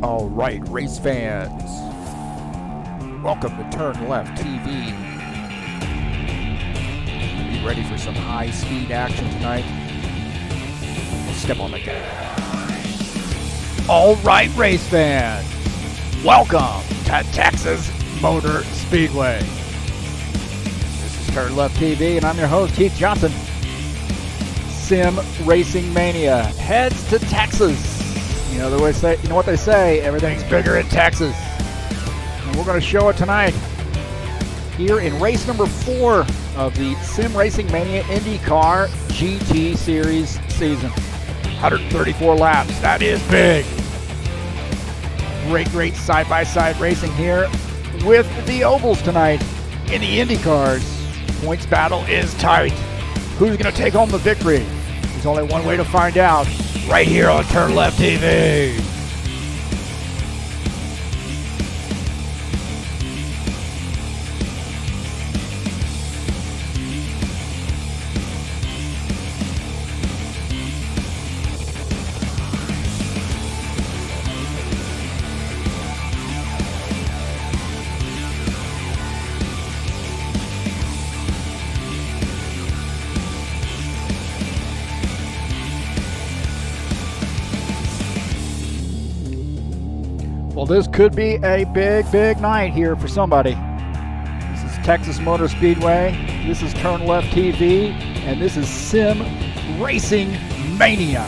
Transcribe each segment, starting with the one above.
All right, race fans, welcome to TurnLeftTV. Be ready for some high-speed action tonight. Step on the gas. All right, race fans, welcome to Texas Motor Speedway. This is TurnLeftTV, and I'm your host, Heath Johnson. Sim Racing Mania heads to Texas. You know what they say, everything's bigger in Texas. And we're going to show it tonight here in race number 4 of the Sim Racing Mania IndyCar GT Series season. 134 laps, that is big. Great side-by-side racing here with the ovals tonight in the IndyCars. Points battle is tight. Who's going to take home the victory? There's only one way to find out. Right here on TurnLeftTV. Well, this could be a big night here for somebody. This is Texas Motor Speedway, this is TurnLeftTV, and this is Sim Racing Mania.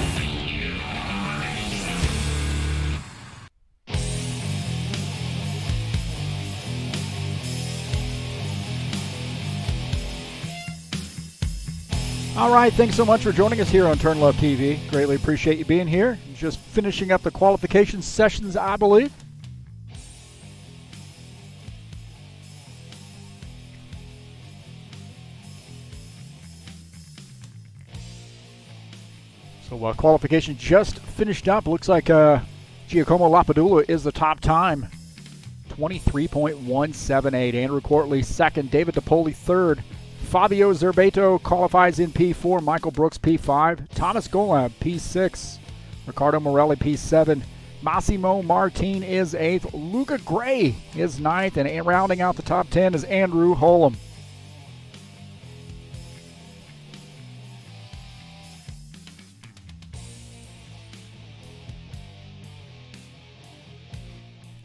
All right, thanks so much for joining us here on TurnLeftTV. Greatly appreciate you being here. Just finishing up the qualification sessions, I believe. So qualification just finished up. Looks like Giacomo Lapadula is the top time. 23.178. Andrew Courtley second. David DePoli third. Fabio Zerbato qualifies in P4. Michael Brooks P5. Thomas Golab P6. Ricardo Morelli P7. Massimo Martin is 8th. Luca Gray is 9th. And rounding out the top 10 is Andrew Holm.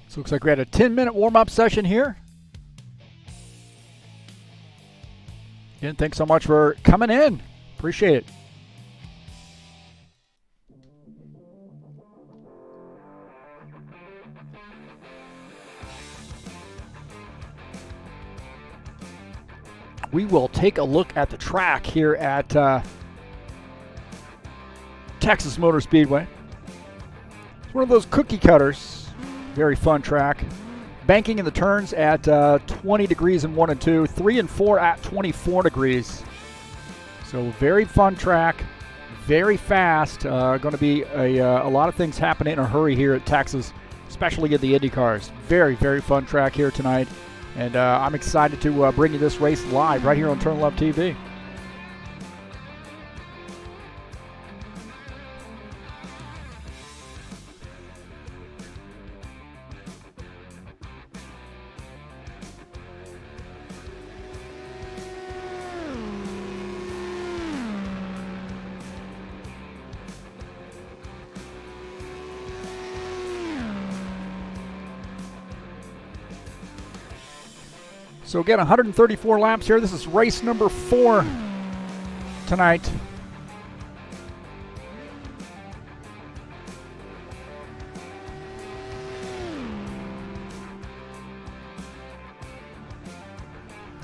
So looks like we had a 10-minute warm-up session here. Again, thanks so much for coming in. Appreciate it. We will take a look at the track here at Texas Motor Speedway. It's one of those cookie cutters. Very fun track. Banking in the turns at 20 degrees in 1 and 2, 3 and 4 at 24 degrees. So very fun track, very fast. Going to be a lot of things happening in a hurry here at Texas, especially in the IndyCars. Very fun track here tonight. And I'm excited to bring you this race live right here on TurnLeftTV. So again, 134 laps here. This is race number 4 tonight.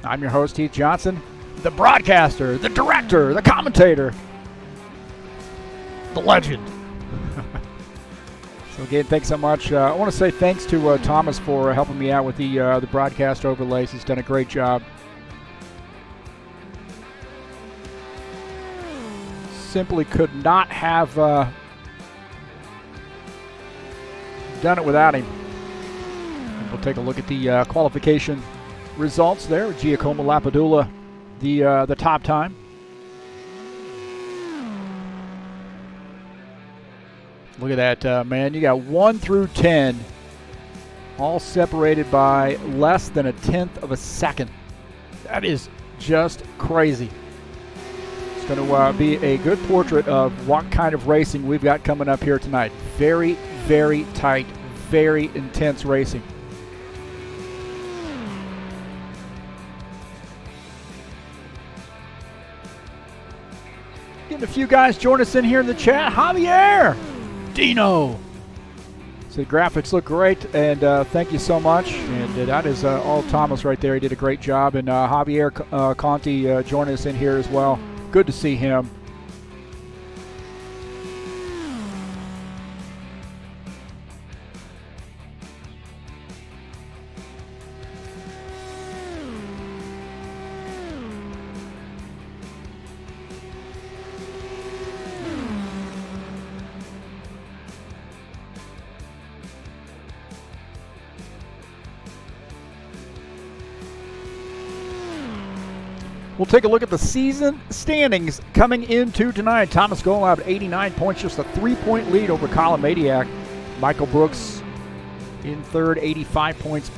I'm your host, Heath Johnson, the broadcaster, the director, the commentator, the legend. So again, thanks so much. I want to say thanks to Thomas for helping me out with the broadcast overlays. He's done a great job. Simply could not have done it without him. And we'll take a look at the qualification results there. Giacomo Lapadula, the top time. Look at that, man. You got 1 through 10, all separated by less than a tenth of a second. That is just crazy. It's going to be a good portrait of what kind of racing we've got coming up here tonight. Very, very tight, very intense racing. Getting a few guys join us in here in the chat. Javier, Dino. So the graphics look great, and thank you so much. And that is all Thomas right there. He did a great job. And Javier Conti joining us in here as well. Good to see him. We'll take a look at the season standings coming into tonight. Thomas Golab, 89 points, just a 3-point lead over Colin Madiak. Michael Brooks in third, 85 points.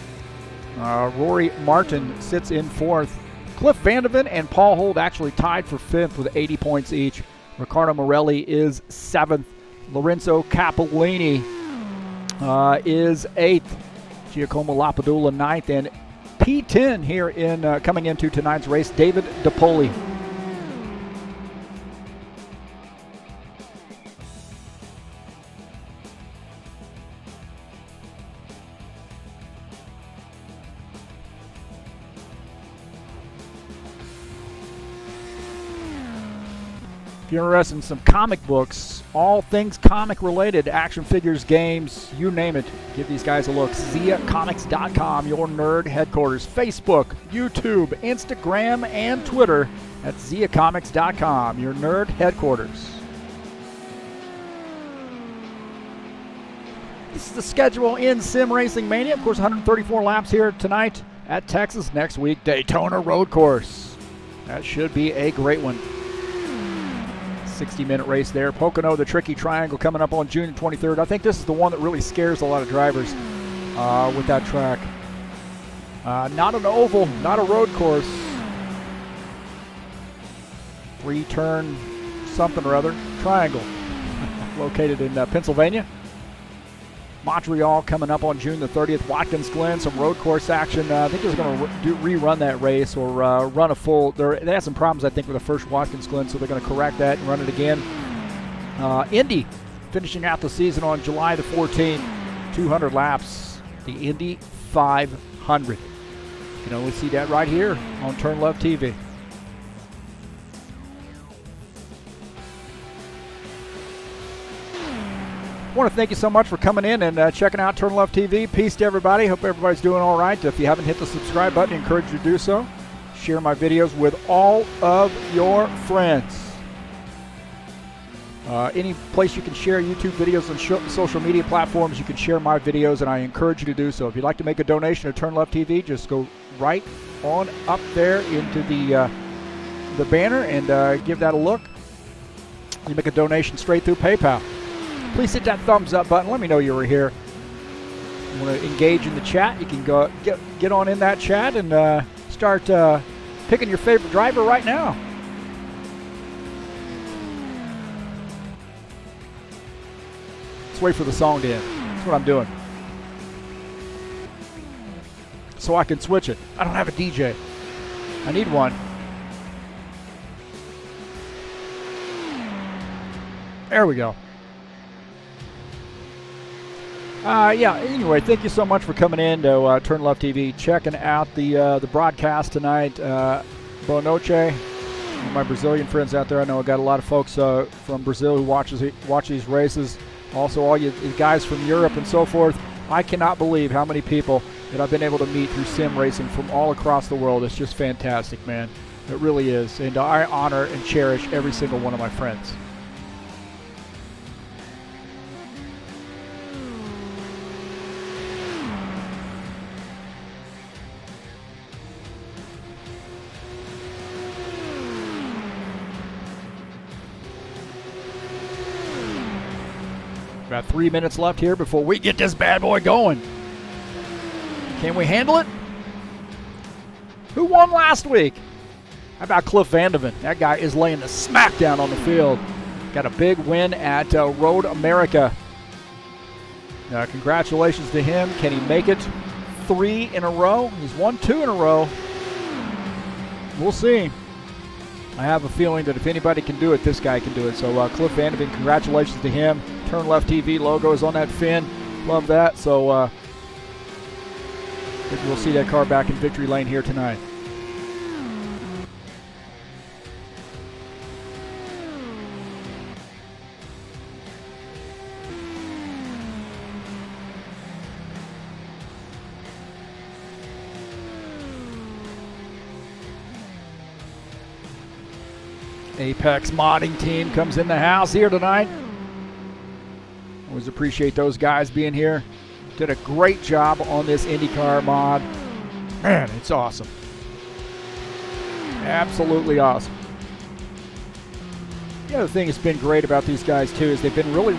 Rory Martin sits in fourth. Cliff Vandeven and Paul Holt actually tied for fifth with 80 points each. Ricardo Morelli is seventh. Lorenzo Capolini is eighth. Giacomo Lapadula ninth, and P10 here in coming into tonight's race, David DePoli. If you're interested in some comic books, all things comic related, action figures, games, you name it, give these guys a look. ZiaComics.com, your nerd headquarters. Facebook, YouTube, Instagram, and Twitter at ZiaComics.com, your nerd headquarters. This is the schedule in Sim Racing Mania. Of course, 134 laps here tonight at Texas. Next week, Daytona Road Course. That should be a great one. 60-minute race there. Pocono, the Tricky Triangle, coming up on June 23rd. I think this is the one that really scares a lot of drivers with that track. Not an oval, not a road course. 3-turn something or other. Triangle. Located in Pennsylvania. Montreal coming up on June the 30th. Watkins Glen, some road course action. I think they're going to rerun that race or run a full. They had some problems, I think, with the first Watkins Glen, so they're going to correct that and run it again. Indy finishing out the season on July the 14th. 200 laps. The Indy 500. You can only see that right here on TurnLeftTV. I want to thank you so much for coming in and checking out TurnLeftTV. Peace to everybody. Hope everybody's doing all right. If you haven't hit the subscribe button, I encourage you to do so. Share my videos with all of your friends. Any place you can share YouTube videos on social media platforms, you can share my videos, and I encourage you to do so. If you'd like to make a donation to TurnLeftTV, just go right on up there into the banner and give that a look. You make a donation straight through PayPal. Please hit that thumbs up button. Let me know you were here. You want to engage in the chat, you can go get on in that chat and start picking your favorite driver right now. Let's wait for the song to end. That's what I'm doing. So I can switch it. I don't have a DJ. I need one. There we go. Anyway, thank you so much for coming in to TurnLeftTV, checking out the broadcast tonight. Boa noche. My Brazilian friends out there, I know I got a lot of folks from Brazil who watch these races. Also, all you guys from Europe and so forth. I cannot believe how many people that I've been able to meet through sim racing from all across the world. It's just fantastic, man. It really is. And I honor and cherish every single one of my friends. About 3 minutes left here before we get this bad boy going. Can we handle it? Who won last week? How about Cliff Vandeven? That guy is laying the smackdown on the field. Got a big win at Road America. Congratulations to him. Can he make it 3 in a row? He's won 2 in a row. We'll see. I have a feeling that if anybody can do it, this guy can do it. So Cliff Vandeven, congratulations to him. TurnLeftTV logo is on that fin. Love that. So we'll see that car back in victory lane here tonight. Apex modding team comes in the house here tonight. Always appreciate those guys being here. Did a great job on this IndyCar mod. Man, it's awesome. Absolutely awesome. The other thing that's been great about these guys too is they've been really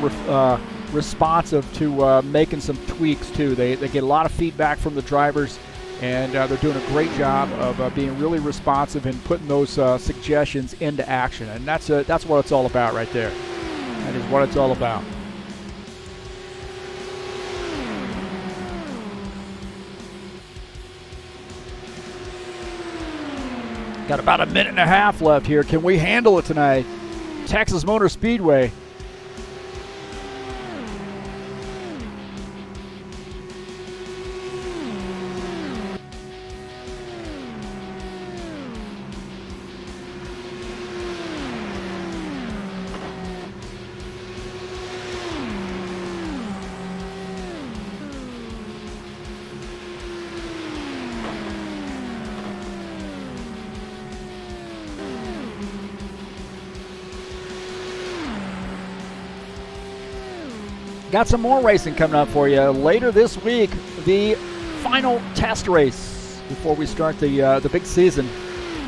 responsive to making some tweaks too. They get a lot of feedback from the drivers, and they're doing a great job of being really responsive and putting those suggestions into action. And that's what it's all about right there. That is what it's all about. Got about a minute and a half left here. Can we handle it tonight? Texas Motor Speedway. Got some more racing coming up for you later this week. The final test race before we start the big season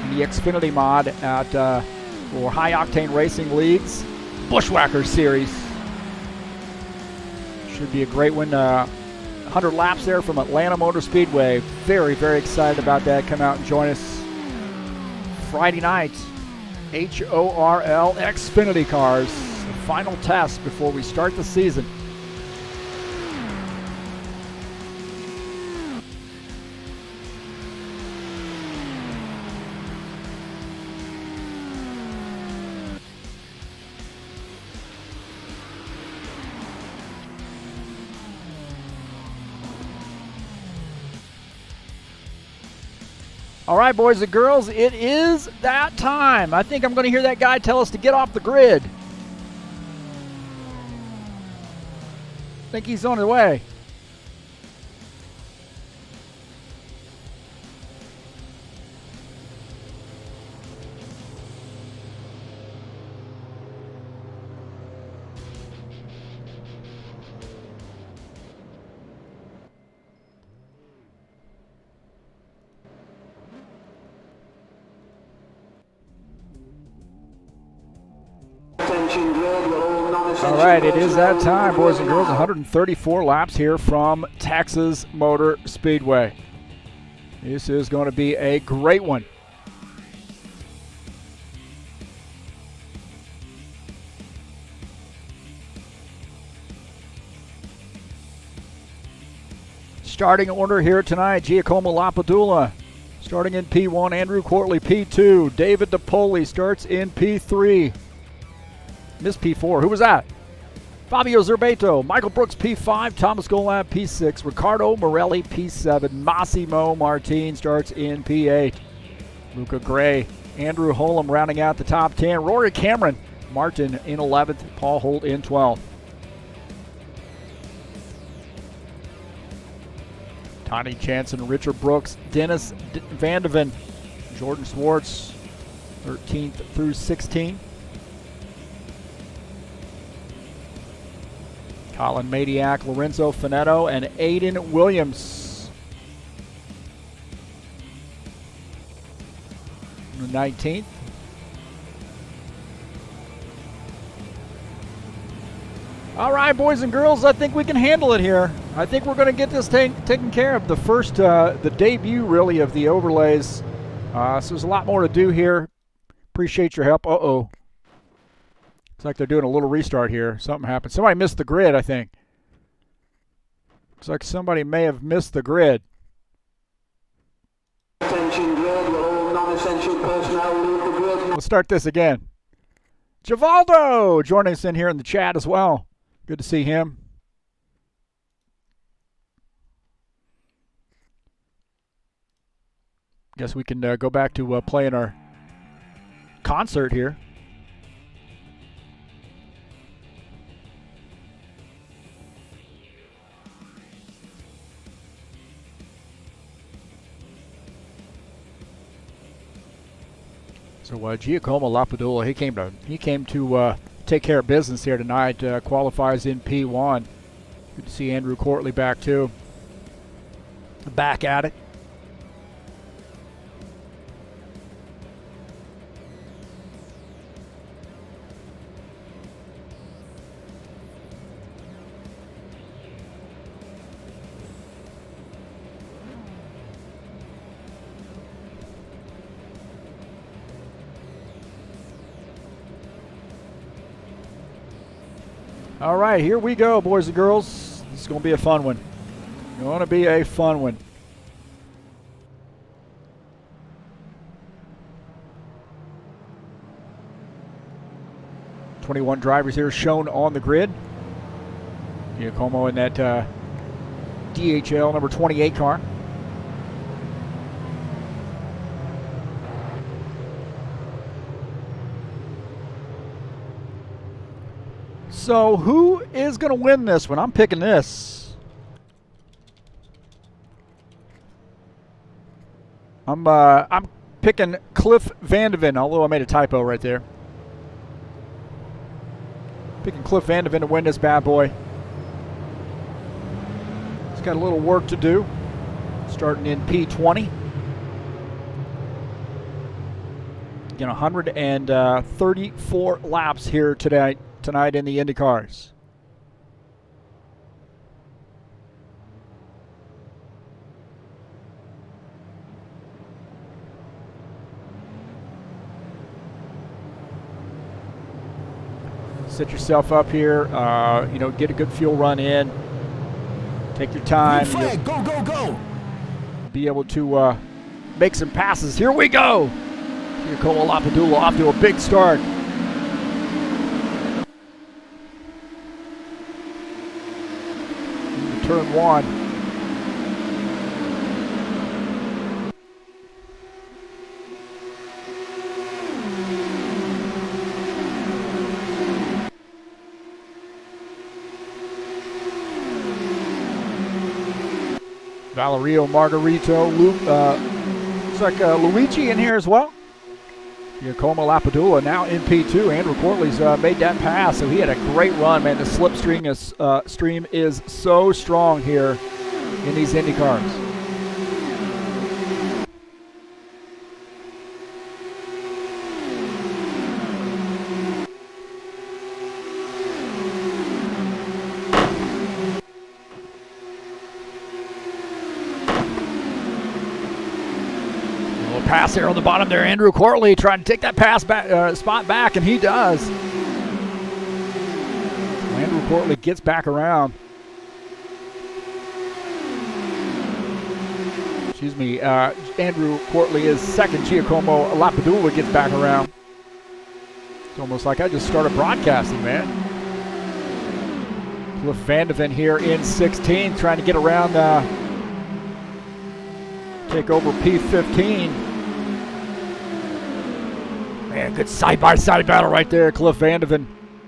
in the Xfinity mod at for High Octane Racing League's Bushwhacker Series. Should be a great one. 100 laps there from Atlanta Motor Speedway. Very, very excited about that. Come out and join us Friday night. HORL Xfinity cars. The final test before we start the season. All right, boys and girls, it is that time. I think I'm going to hear that guy tell us to get off the grid. I think he's on his way. All right, it is that time, boys and girls. 134 laps here from Texas Motor Speedway. This is going to be a great one. Starting order here tonight, Giacomo Lapadula starting in P1, Andrew Courtley P2, David DePoli starts in P3. Missed P4. Who was that? Fabio Zerbato. Michael Brooks P5. Thomas Golab P6. Ricardo Morelli P7. Massimo Martin starts in P8. Luca Gray. Andrew Holm rounding out the top 10. Rory Cameron. Martin in 11th. Paul Holt in 12th. Tony Jansen, Richard Brooks, Dennis Vandeven, Jordan Swartz, 13th through 16. Colin Madiak, Lorenzo Finetto, and Aiden Williams. 19th. All right, boys and girls, I think we can handle it here. I think we're going to get this taken care of. The first, the debut, really, of the overlays. So there's a lot more to do here. Appreciate your help. Uh-oh. Looks like they're doing a little restart here. Something happened. Somebody missed the grid, I think. Looks like somebody may have missed the grid. Attention grid, all non-essential personnel leave the grid. Let's start this again. Givaldo joining us in here in the chat as well. Good to see him. Guess we can go back to playing our concert here. So Giacomo Lapadula, he came to take care of business here tonight. Qualifies in P1. Good to see Andrew Courtley back too. Back at it. All right, here we go, boys and girls. This is going to be a fun one. Going to be a fun one. .21 drivers here shown on the grid. Giacomo in that DHL number 28 car. So who is going to win this one? I'm picking this. I'm picking Cliff Vandeven, although I made a typo right there. Picking Cliff Vandeven to win this bad boy. He's got a little work to do, starting in P20. Again, 134 laps here tonight in the IndyCars. Set yourself up here, get a good fuel run in. Take your time. Flag, go, go, go. Be able to make some passes. Here we go. Giacomo Lapadula off to a big start. Turn one. Valerio Margarito, looks like Luigi in here as well. Giacomo Lapadula now in P2. Andrew Courtley's made that pass, so he had a great run, man. The slipstream is so strong here in these Indy cars. Pass here on the bottom there. Andrew Courtley trying to take that pass back, spot back, and he does. Andrew Courtley gets back around. Excuse me. Andrew Courtley is second. Giacomo Lapadula gets back around. It's almost like I just started broadcasting, man. Cliff Vandeven here in 16th, trying to get around, take over P15. Man, good side-by-side battle right there. Cliff Vandeven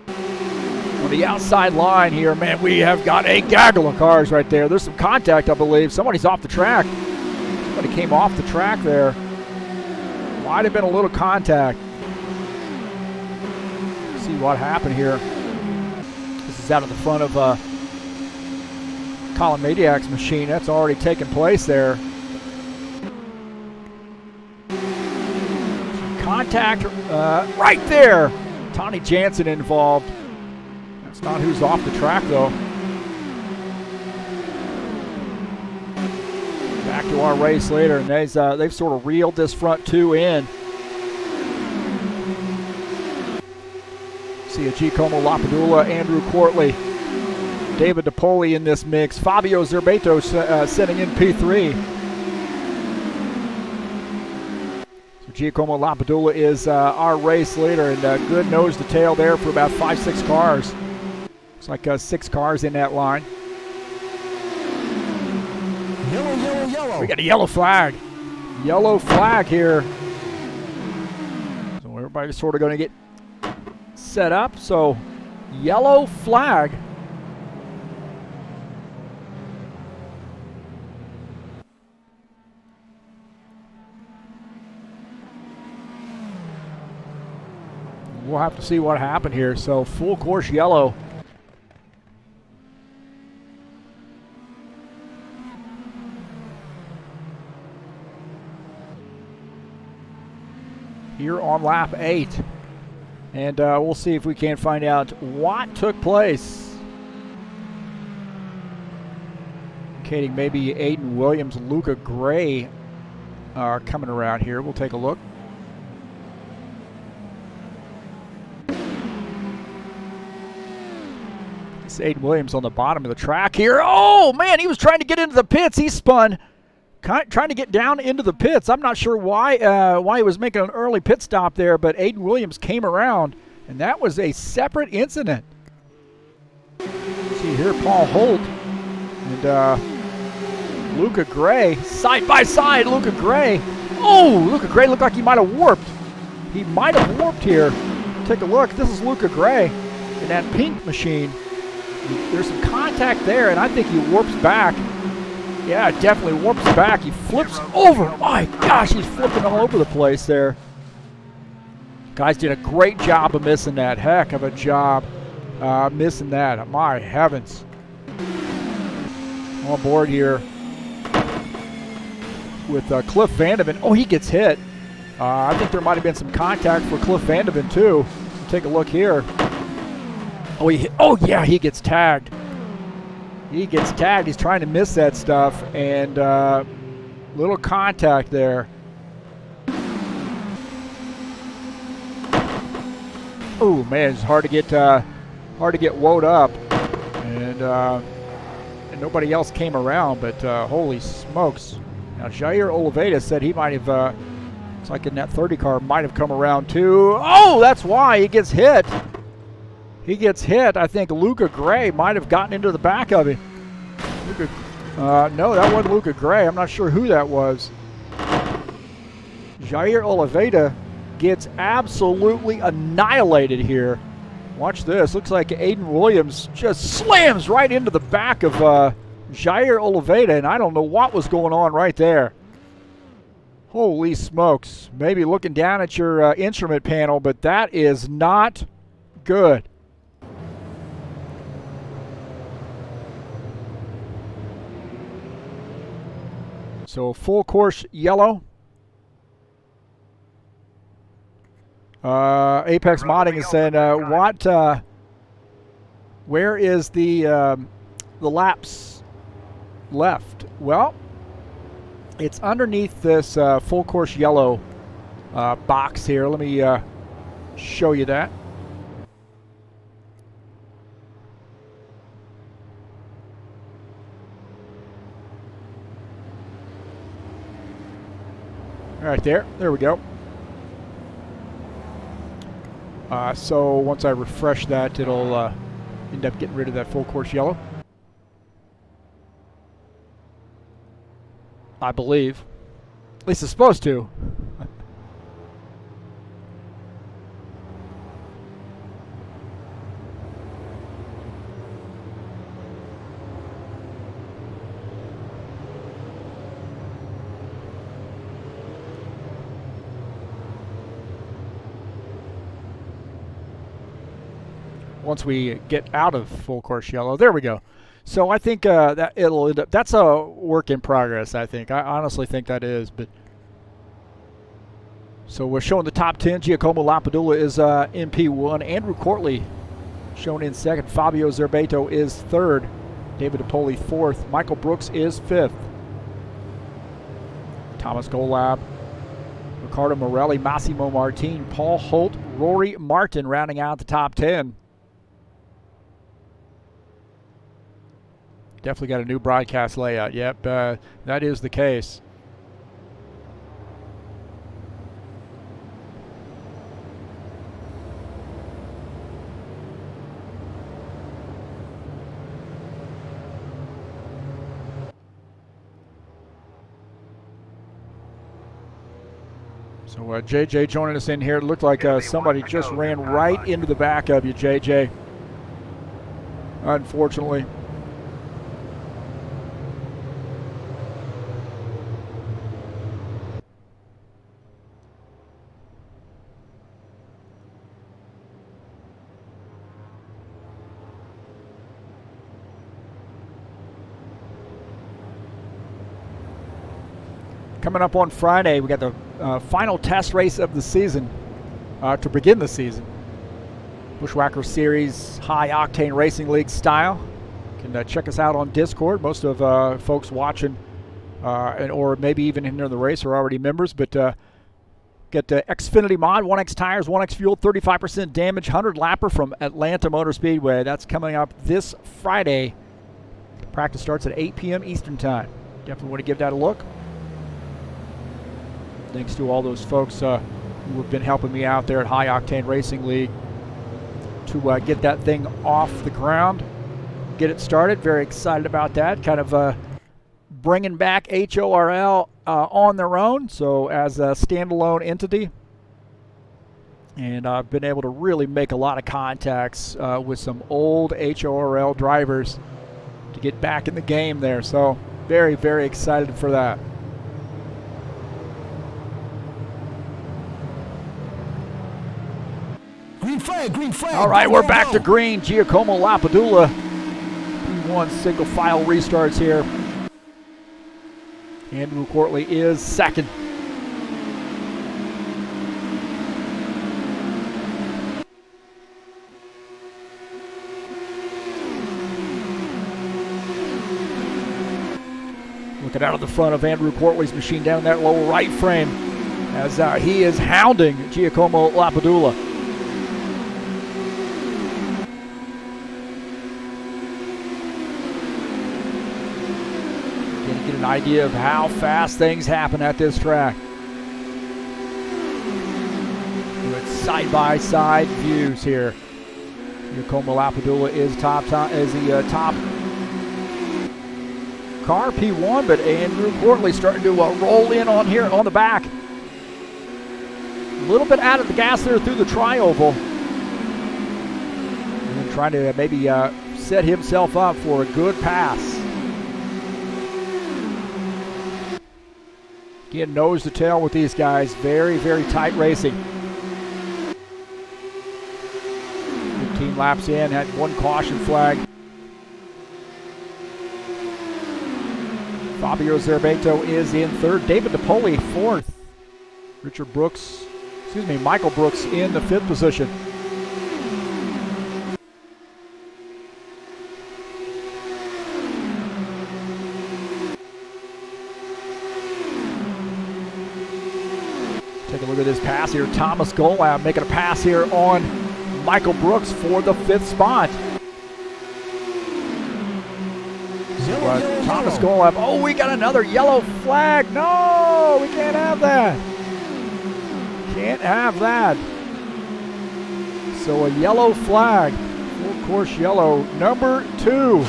on the outside line here. Man, we have got a gaggle of cars right there. There's some contact, I believe. Somebody's off the track. Somebody came off the track there. Might have been a little contact. Let's see what happened here. This is out of the front of Colin Madiak's machine. That's already taken place there. Contact right there. Tony Jansen involved. It's not who's off the track, though. Back to our race later, and they've sort of reeled this front two in. See a Giacomo Lapadula, Andrew Quartley, David DePoli in this mix. Fabio Zerbato sitting in P3. So Giacomo Lapadula is our race leader, and good nose to tail there for about 5-6 cars. Looks like 6 cars in that line. Yellow, yellow, yellow. We got a yellow flag. Yellow flag here. So everybody's sort of going to get set up. So yellow flag. We'll have to see what happened here. So full course yellow. Here on lap 8. And we'll see if we can find out what took place. Indicating maybe Aiden Williams, Luca Gray are coming around here. We'll take a look. It's Aiden Williams on the bottom of the track here. Oh, man, he was trying to get into the pits. He spun. Trying to get down into the pits. I'm not sure why he was making an early pit stop there, but Aiden Williams came around, and that was a separate incident. See here, Paul Holt and Luca Gray, side by side, Luca Gray. Oh, Luca Gray looked like he might have warped. He might have warped here. Take a look. This is Luca Gray in that pink machine. There's some contact there, and I think he warps back. Yeah, definitely warps back. He flips over. My gosh, he's flipping all over the place there. Guys did a great job of missing that. Heck of a job missing that. My heavens. On board here with Cliff Vandeven. Oh, he gets hit. I think there might have been some contact for Cliff Vandeven too. Take a look here. Oh, yeah, he gets tagged. He gets tagged. He's trying to miss that stuff, and little contact there. Oh man, it's hard to get woed up, and nobody else came around. But holy smokes! Now Jair Oliveira said he might have. It's like in that 30 car might have come around too. Oh, that's why he gets hit. He gets hit. I think Luca Gray might have gotten into the back of him. No, that wasn't Luca Gray. I'm not sure who that was. Jair Oliveira gets absolutely annihilated here. Watch this. Looks like Aiden Williams just slams right into the back of Jair Oliveira, and I don't know what was going on right there. Holy smokes. Maybe looking down at your instrument panel, but that is not good. So full course yellow. Apex Modding is saying, where is the laps left? Well, it's underneath this full course yellow box here. Let me show you that. Right there. There we go. So once I refresh that, it'll end up getting rid of that full course yellow. I believe. At least it's supposed to. Once we get out of full course yellow. There we go. So I think that it'll end up, that's a work in progress, I think. I honestly think that is. But so we're showing the top 10. Giacomo Lapadula is in P1. Andrew Quartley shown in second. Fabio Zerbeto is third. David DiPoli fourth. Michael Brooks is fifth. Thomas Golab, Ricardo Morelli, Massimo Martin, Paul Holt, Rory Martin rounding out the top 10. Definitely got a new broadcast layout. Yep, that is the case. So JJ joining us in here. It looked like somebody just ran right into the back of you, JJ. Unfortunately. Coming up on Friday, we got the final test race of the season to begin the season. Bushwhacker Series High Octane Racing League style. You can check us out on Discord. Most of folks watching or maybe even in the race are already members. But get Xfinity Mod, 1X Tires, 1X Fuel, 35% damage, 100 lapper from Atlanta Motor Speedway. That's coming up this Friday. Practice starts at 8 p.m. Eastern Time. Definitely want to give that a look. Thanks to all those folks who have been helping me out there at High Octane Racing League to get that thing off the ground, get it started. Very excited about that. Kind of bringing back HORL on their own, so as a standalone entity. And I've been able to really make a lot of contacts with some old HORL drivers to get back in the game there. So very, very excited for that. Green flag. All right, we're back to green. Giacomo Lapadula. P1 single file restarts here. Andrew Courtley is second. Looking out of the front of Andrew Courtley's machine down that low right frame as he is hounding Giacomo Lapadula. Get an idea of how fast things happen at this track. With side-by-side views here. Giacomo Lapadula is the top car, P1, but Andrew Courtley starting to roll in on here on the back. A little bit out of the gas there through the tri-oval. And then trying to maybe set himself up for a good pass. Again, nose to tail with these guys. Very, very tight racing. 15 laps in, had one caution flag. Fabio Zerbeto is in third. David DiPoli fourth. Michael Brooks in the fifth position. Take a look at this pass here. Thomas Golab making a pass here on Michael Brooks for the fifth spot. Thomas Golab. Oh, we got another yellow flag. No, we can't have that. Can't have that. So a yellow flag. Full course yellow. Number 2.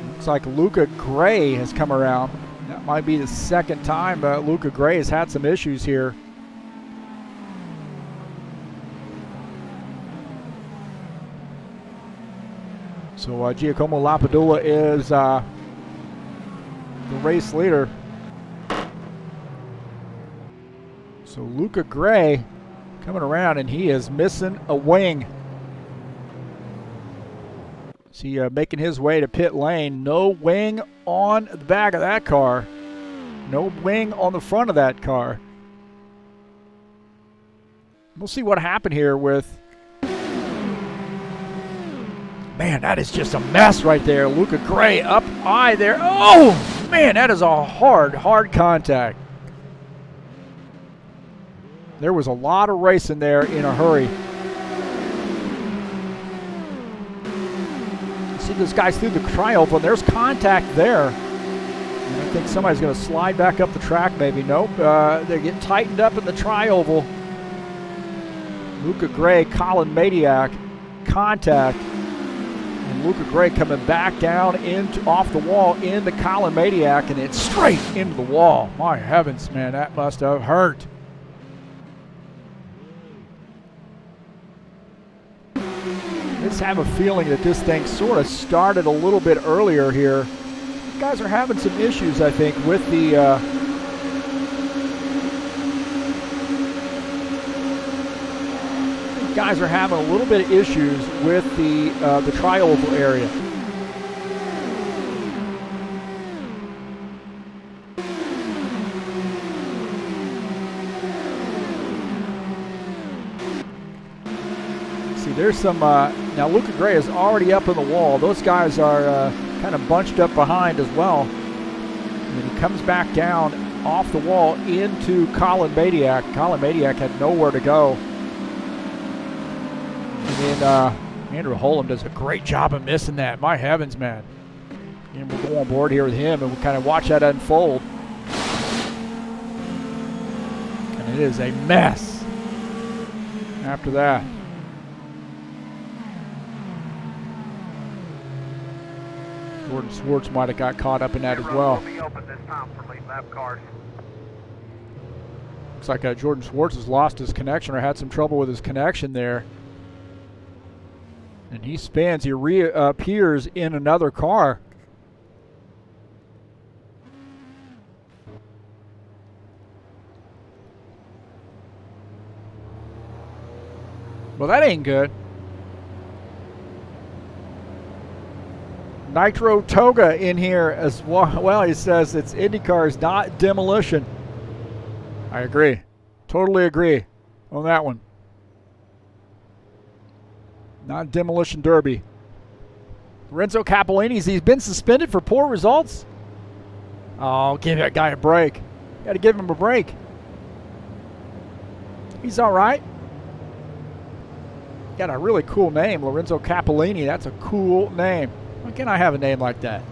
Looks like Luca Gray has come around. That might be the second time Luca Gray has had some issues here. So Giacomo Lapadula is the race leader. So Luca Gray coming around, and he is missing a wing. Is he making his way to pit lane? No wing on the back of that car. No wing on the front of that car. We'll see what happened here with Man, that is just a mess right there. Luca Gray up high there. Oh, man, that is a hard contact. There was a lot of racing there in a hurry. See those guys through the trioval, and there's contact there. And I think somebody's going to slide back up the track maybe. Nope, they get tightened up in the trioval. Luca Gray, Colin Madiak, contact. And Luca Gray coming back down off the wall into Colin Madiak, and it's straight into the wall. My heavens, man, that must have hurt. I just have a feeling that this thing sort of started a little bit earlier here. You guys are having some issues, I think, with the guys are having a little bit of issues with the trioval area. See, there's some now Luca Gray is already up in the wall. Those guys are kind of bunched up behind as well. And he comes back down off the wall into Colin Madiak. Colin Madiak had nowhere to go. And then Andrew Holm does a great job of missing that. My heavens, man. And we'll go on board here with him and we'll kind of watch that unfold. And it is a mess after that. Jordan Swartz might have got caught up in that as well. Looks like Jordan Swartz has lost his connection or had some trouble with his connection there. And he spins, he reappears in another car. Well, that ain't good. Nitro Toga in here as well. Well, he says it's IndyCars, not demolition. I agree. Totally agree on that one. Not demolition derby. Lorenzo Capellini's, he's been suspended for poor results. Oh, give that guy a break. Got to give him a break. He's all right. Got a really cool name, Lorenzo Capellini. That's a cool name. Why can't I have a name like that?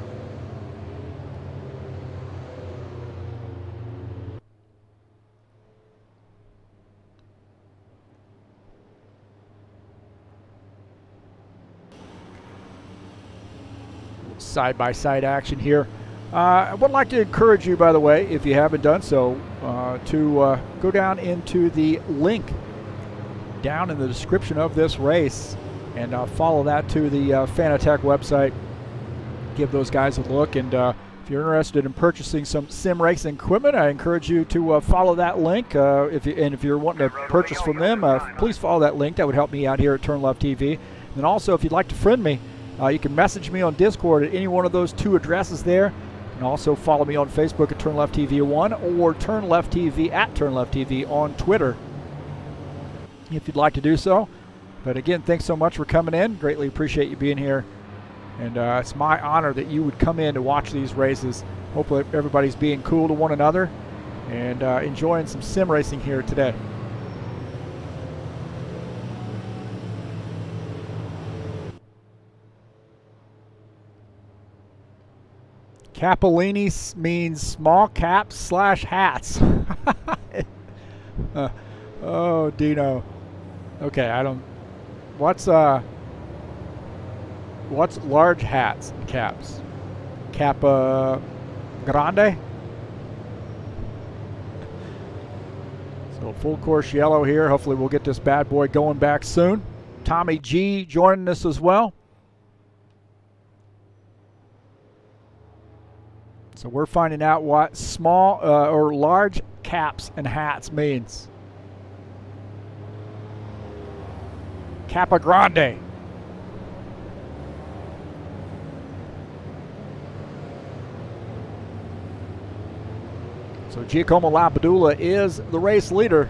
Side-by-side action here. I would like to encourage you, by the way, if you haven't done so, to go down into the link down in the description of this race and follow that to the Fanatec website. Give those guys a look, and if you're interested in purchasing some sim racing equipment, I encourage you to follow that link. If you're wanting to purchase from them, please follow that link. That would help me out here at TurnLeftTV. And also, if you'd like to friend me, you can message me on Discord at any one of those two addresses there. And also follow me on Facebook at TurnLeftTV1 or TurnLeftTV at TurnLeftTV on Twitter if you'd like to do so. But again, thanks so much for coming in. Greatly appreciate you being here. And it's my honor that you would come in to watch these races. Hopefully everybody's being cool to one another and enjoying some sim racing here today. Capellini means small caps / hats. Oh, Dino. Okay, I don't. What's large hats and caps? Capa Grande? So full course yellow here. Hopefully we'll get this bad boy going back soon. Tommy G joining us as well. So we're finding out what small or large caps and hats means. Capa Grande. So Giacomo Lapadula is the race leader.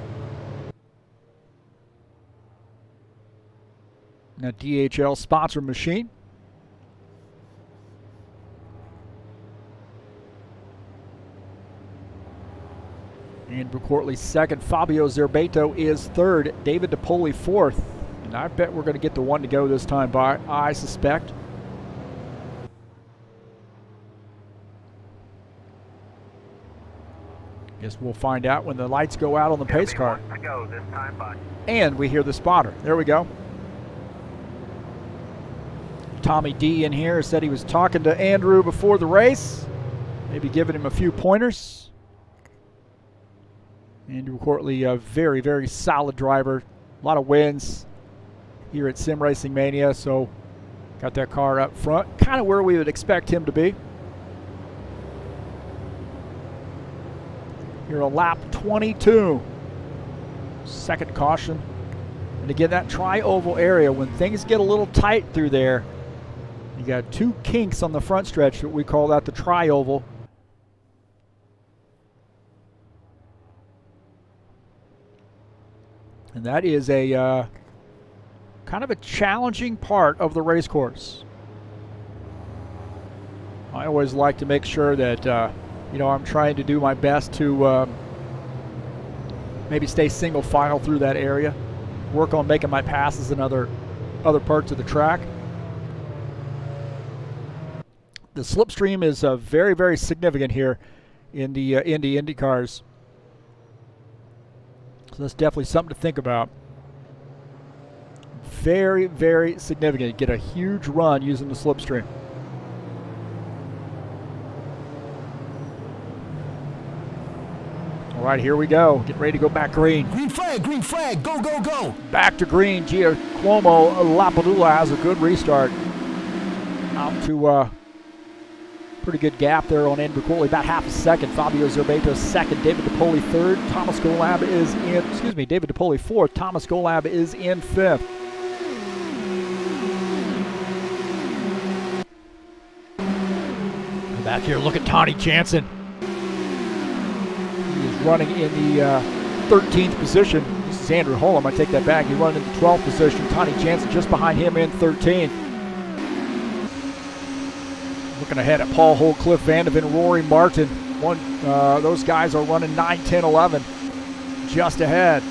That DHL sponsor machine. Andrew Courtley second. Fabio Zerbato is third. David DePoli fourth. And I bet we're going to get the one to go this time, I suspect. Guess we'll find out when the lights go out on the pace car. And we hear the spotter. There we go. Tommy D in here said he was talking to Andrew before the race. Maybe giving him a few pointers. Andrew Courtley, a very, very solid driver. A lot of wins here at Sim Racing Mania, so got that car up front. Kind of where we would expect him to be. Here on lap 22. Second caution. And again, that tri-oval area, when things get a little tight through there, you got two kinks on the front stretch that we call that the tri-oval. And that is a kind of a challenging part of the race course. I always like to make sure that I'm trying to do my best to maybe stay single file through that area, work on making my passes in other parts of the track. The slipstream is very, very significant here in the IndyCars. So that's definitely something to think about. Very, very significant. Get a huge run using the slipstream. All right, here we go. Get ready to go back green. Green flag, go, go, go. Back to green. Giacomo Lapadula has a good restart. Out to pretty good gap there on Andrew Courtley, about half a second. Fabio Zerbato second, David DePoli third. David DePoli fourth. Thomas Golab is in fifth. Back here, look at Tony Jansen. He is running in the 13th position. This is Andrew Holm. I take that back. He's running in the 12th position. Tony Jansen just behind him in 13th. Looking ahead at Paul Holt, Cliff Vandeven, Rory Martin. Those guys are running 9, 10, 11. Just ahead.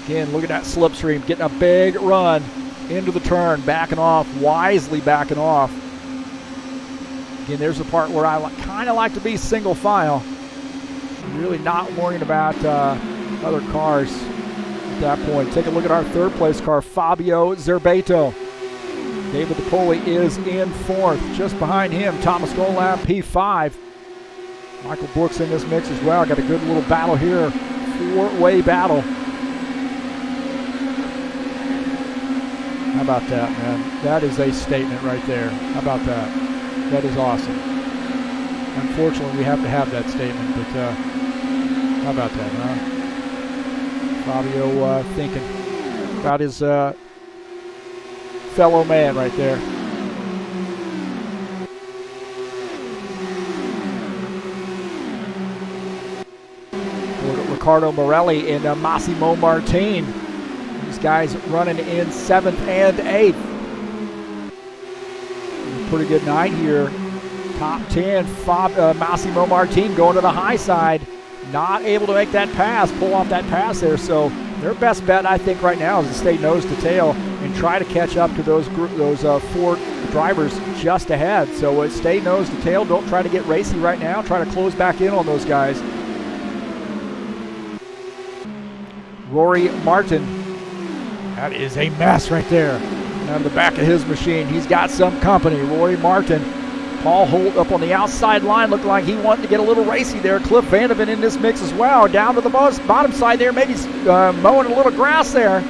Again, look at that slipstream. Getting a big run into the turn. Backing off. Wisely backing off. Again, there's the part where I kind of like to be single file. Really not worrying about other cars at that point. Take a look at our third place car, Fabio Zerbato. David DePoli is in fourth. Just behind him, Thomas Golab, P5. Michael Brooks in this mix as well. Got a good little battle here. Four-way battle. How about that, man? That is a statement right there. How about that? That is awesome. Unfortunately, we have to have that statement, but how about that, huh? Fabio thinking about his fellow man right there. Ricardo Morelli and Massimo Martin. These guys running in 7th and 8th. Pretty good night here. Top 10, Massimo Martin going to the high side. Not able to make that pass, pull off that pass there. So their best bet, I think, right now is to stay nose to tail and try to catch up to those four drivers just ahead. So stay nose to tail. Don't try to get racy right now. Try to close back in on those guys. Rory Martin. That is a mess right there. Out of the back of his machine, he's got some company. Rory Martin. Paul Holt up on the outside line, looked like he wanted to get a little racy there. Cliff Vandeven in this mix as well. Down to the bottom side there, maybe mowing a little grass there.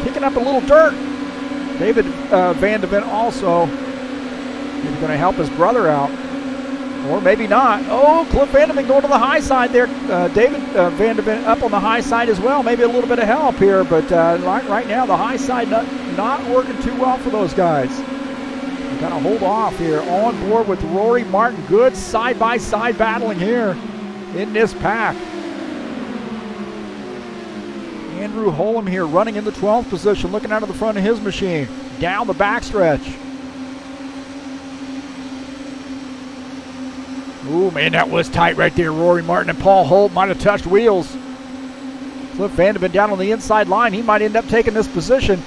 Kicking up a little dirt. David Vandeven also maybe going to help his brother out. Or maybe not. Oh, Cliff Vandeven going to the high side there. David Vandeven up on the high side as well. Maybe a little bit of help here, but right now the high side not working too well for those guys. Got to hold off here. On board with Rory Martin. Good side-by-side battling here in this pack. Andrew Holm here running in the 12th position, looking out of the front of his machine. Down the backstretch. Ooh, man, that was tight right there. Rory Martin and Paul Holt might have touched wheels. Cliff Vandeven down on the inside line. He might end up taking this position.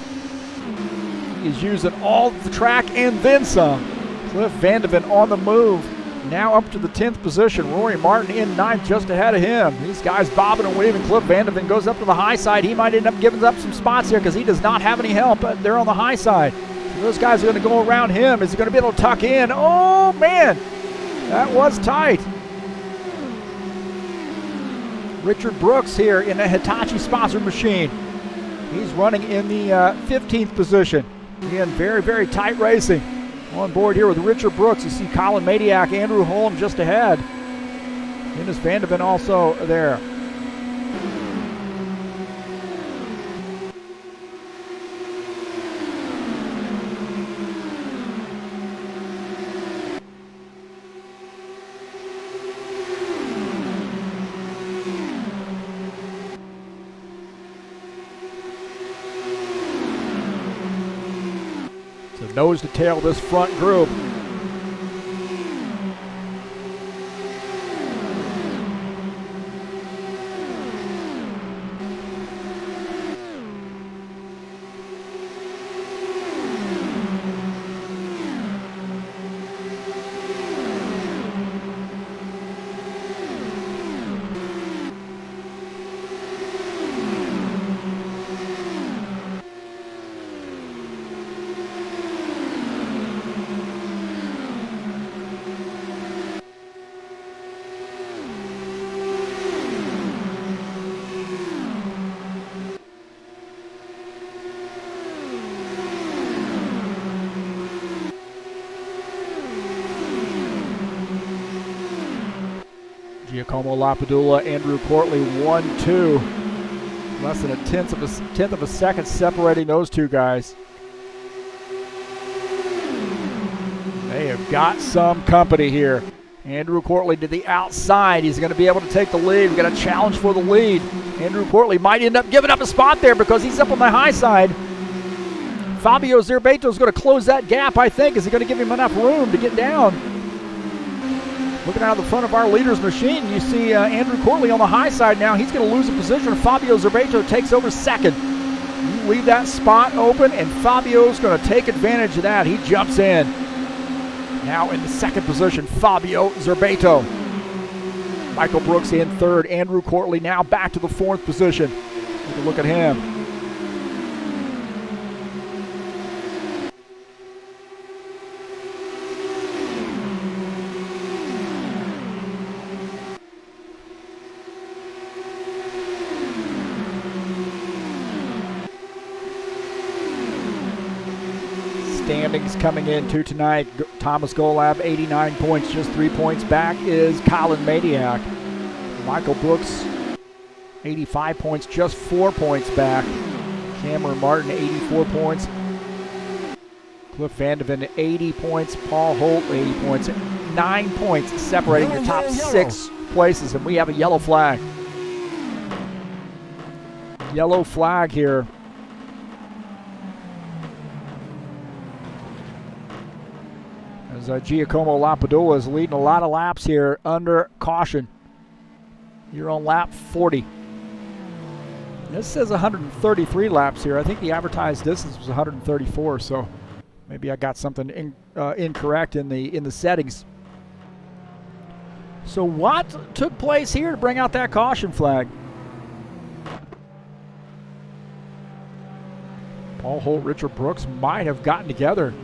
He is using all the track and then some. Cliff Vandeven on the move. Now up to the 10th position. Rory Martin in 9th, just ahead of him. These guys bobbing and weaving. Cliff Vandeven goes up to the high side. He might end up giving up some spots here because he does not have any help. They're on the high side. So those guys are going to go around him. Is he going to be able to tuck in? Oh, man. That was tight. Richard Brooks here in a Hitachi sponsored machine. He's running in the 15th position. Again, very, very tight racing. On board here with Richard Brooks, you see Colin Madiak, Andrew Holm just ahead. Dennis Vandeven also there. Nose to tail this front group. Giacomo Lapadula, Andrew Courtley, 1-2. Less than a tenth of a second separating those two guys. They have got some company here. Andrew Courtley to the outside. He's going to be able to take the lead. We've got a challenge for the lead. Andrew Courtley might end up giving up a spot there because he's up on the high side. Fabio Zerbato is going to close that gap, I think. Is he going to give him enough room to get down? Looking out of the front of our leader's machine, you see Andrew Courtley on the high side now. He's going to lose a position. Fabio Zerbato takes over second. You leave that spot open, and Fabio's going to take advantage of that. He jumps in. Now in the second position, Fabio Zerbato. Michael Brooks in third. Andrew Courtley now back to the fourth position. Take a look at him. Standings coming into tonight. Thomas Golab, 89 points, just 3 points back is Colin Madiak. Michael Brooks, 85 points, just 4 points back. Cameron Martin, 84 points. Cliff Vandeven, 80 points. Paul Holt, 80 points. 9 points separating the top 6 places, and we have a yellow flag. Yellow flag here. As Giacomo Lapadula is leading a lot of laps here under caution. You're on lap 40. This says 133 laps here. I think the advertised distance was 134, so maybe I got something incorrect in the settings. So what took place here to bring out that caution flag? Paul Holt, Richard Brooks might have gotten together.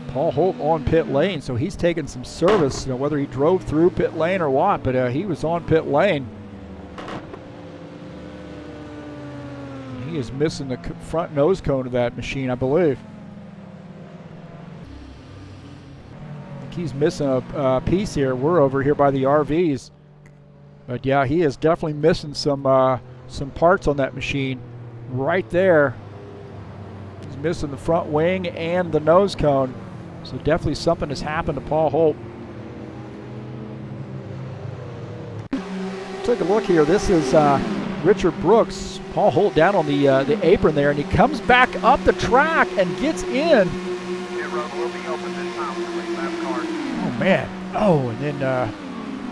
Paul Holt on pit lane, so he's taking some service, whether he drove through pit lane or what, but he was on pit lane. He is missing the front nose cone of that machine, I believe. I think he's missing a piece here. We're over here by the RVs. But yeah, he is definitely missing some parts on that machine right there. He's missing the front wing and the nose cone. So definitely something has happened to Paul Holt. Take a look here. This is Richard Brooks. Paul Holt down on the apron there, and he comes back up the track and gets in. Oh, man. Oh, and then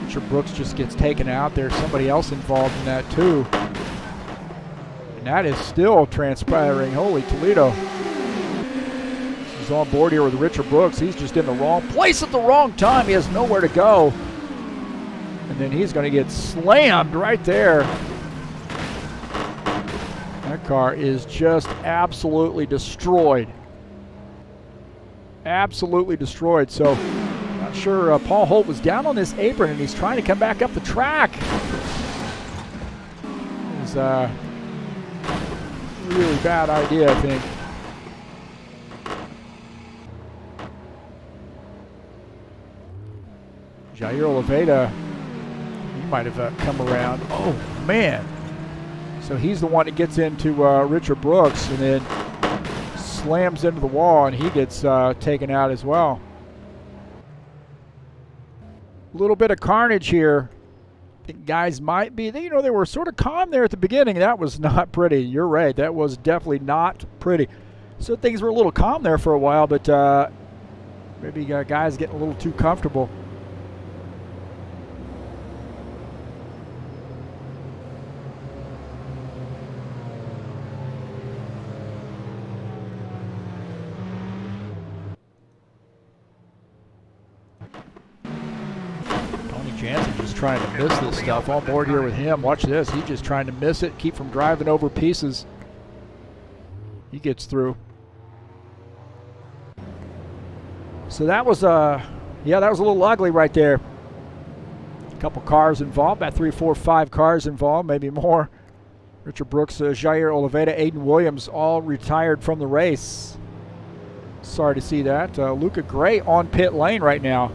Richard Brooks just gets taken out. There's somebody else involved in that, too. And that is still transpiring. Holy Toledo. He's on board here with Richard Brooks. He's just in the wrong place at the wrong time. He has nowhere to go. And then he's going to get slammed right there. That car is just absolutely destroyed. Absolutely destroyed. So, not sure. Paul Holt was down on this apron, and he's trying to come back up the track. It was a really bad idea, I think. Jair Oliveira, he might have come around. Oh, man. So he's the one that gets into Richard Brooks and then slams into the wall, and he gets taken out as well. A little bit of carnage here. I think guys might be, they were sort of calm there at the beginning. That was not pretty. You're right. That was definitely not pretty. So things were a little calm there for a while, but maybe guys getting a little too comfortable. Jansen just trying to miss this stuff. On board here with him. Watch this. He's just trying to miss it, keep from driving over pieces. He gets through. So that was that was a little ugly right there. A couple cars involved, about 3, 4, 5 cars involved, maybe more. Richard Brooks, Jair Oliveira, Aiden Williams, all retired from the race. Sorry to see that. Luca Gray on pit lane right now.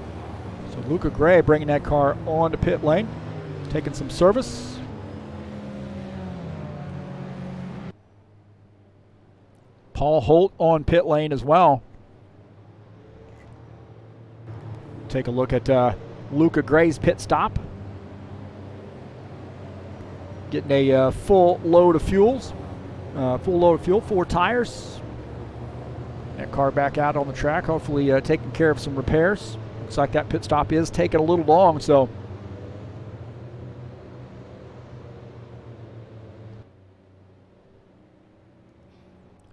So Luca Gray bringing that car on to pit lane, taking some service. Paul Holt on pit lane as well. Take a look at Luca Gray's pit stop. Getting a full load of fuels. 4 tires. That car back out on the track, hopefully taking care of some repairs. Looks like that pit stop is taking a little long, so.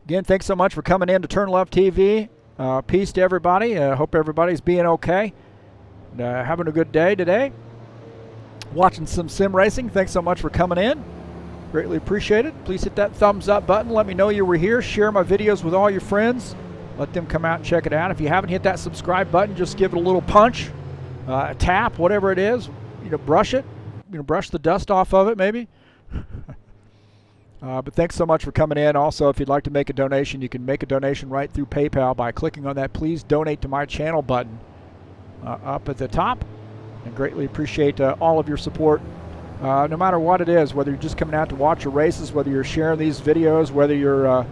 Again, thanks so much for coming in to TurnLeftTV. Peace to everybody. Hope everybody's being okay. And, having a good day today. Watching some sim racing. Thanks so much for coming in. Greatly appreciate it. Please hit that thumbs up button. Let me know you were here. Share my videos with all your friends. Let them come out and check it out. If you haven't hit that subscribe button, just give it a little punch, a tap, whatever it is. Brush it. Brush the dust off of it, maybe. But thanks so much for coming in. Also, if you'd like to make a donation, you can make a donation right through PayPal by clicking on that Please Donate to My Channel button up at the top. And greatly appreciate all of your support, no matter what it is, whether you're just coming out to watch your races, whether you're sharing these videos, whether you're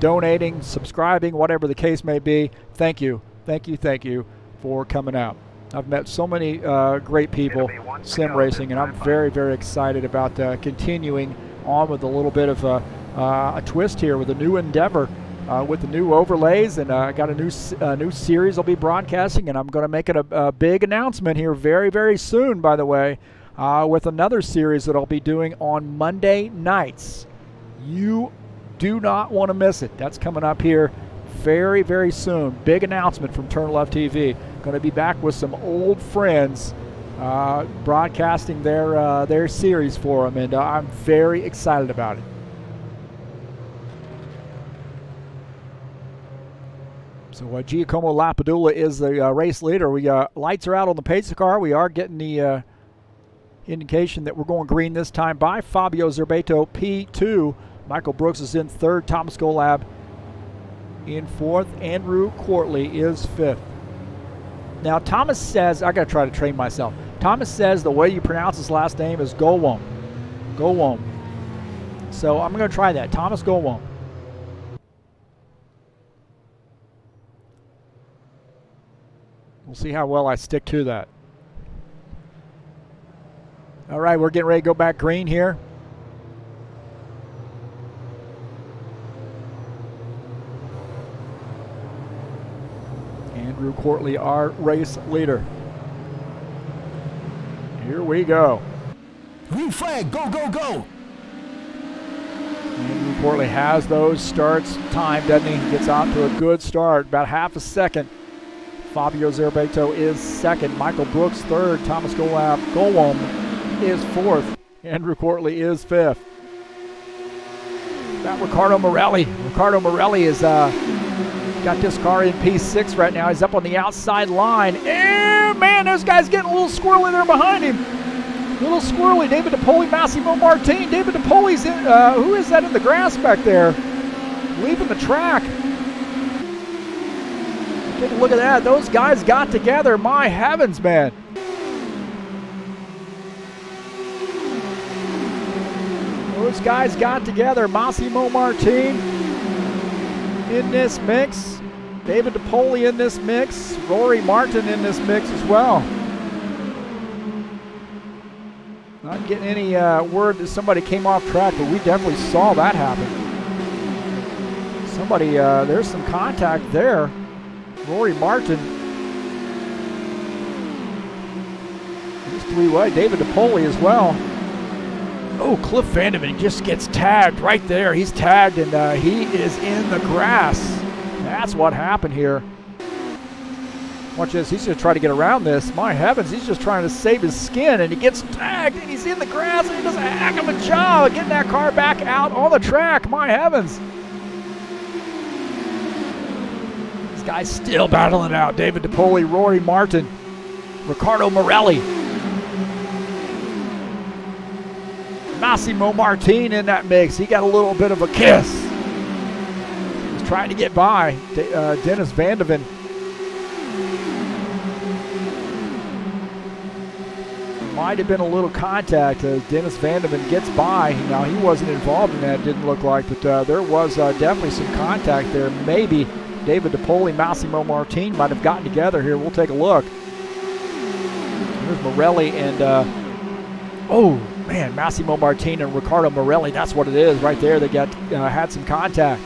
donating, subscribing, whatever the case may be. Thank you for coming out. I've met so many great people sim racing, and I'm very, very excited about continuing on with a little bit of a twist here with a new endeavor with the new overlays, and I got a new series I'll be broadcasting, and I'm going to make it a big announcement here very, very soon, by the way, with another series that I'll be doing on Monday nights. You do not want to miss it. That's coming up here very, very soon. Big announcement from TurnLeftTV. Going to be back with some old friends broadcasting their series for them, and I'm very excited about it. So Giacomo Lapadula is the race leader. We lights are out on the pace car. We are getting the indication that we're going green this time by Fabio Zerbeto, P2. Michael Brooks is in 3rd. Thomas Golab in 4th. Andrew Quartley is 5th. Now, Thomas says, I got to try to train myself. Thomas says the way you pronounce his last name is Gowom. Gowom. So I'm going to try that. Thomas Gowom. We'll see how well I stick to that. All right, we're getting ready to go back green here. Andrew Courtley, our race leader. Here we go. Green flag, go, go, go. Andrew Courtley has those starts timed, doesn't he? Gets out to a good start, about half a second. Fabio Zerbeto is second. Michael Brooks third. Thomas Golwam is fourth. Andrew Courtley is fifth. Got Ricardo Morelli. Ricardo Morelli is got this car in P6 right now. He's up on the outside line. And man, those guys getting a little squirrely there behind him. A little squirrely. David DePoli, Massimo Martin. David DePoli's in. Who is that in the grass back there? Leaving the track. Take a look at that. Those guys got together. My heavens, man. Those guys got together. Massimo Martin in this mix. David DePoli in this mix. Rory Martin in this mix as well. Not getting any word that somebody came off track, but we definitely saw that happen. Somebody, there's some contact there. Rory Martin. He's three-way. David DePoli as well. Oh, Cliff Vandeman just gets tagged right there. He's tagged, and he is in the grass. That's what happened here. Watch this. He's going to try to get around this. My heavens, he's just trying to save his skin, and he gets tagged, and he's in the grass, and he does a heck of a job of getting that car back out on the track. My heavens. This guy's still battling it out. David DePoli, Rory Martin, Ricardo Morelli. Massimo Martin in that mix. He got a little bit of a kiss. He's trying to get by Dennis Vandeven. Might have been a little contact as Dennis Vandeven gets by. Now, he wasn't involved in that, didn't look like, but there was definitely some contact there. Maybe David DePoli, Massimo Martin might have gotten together here. We'll take a look. Here's Morelli and, oh, man, Massimo Martin and Ricardo Morelli. That's what it is right there. They got had some contact.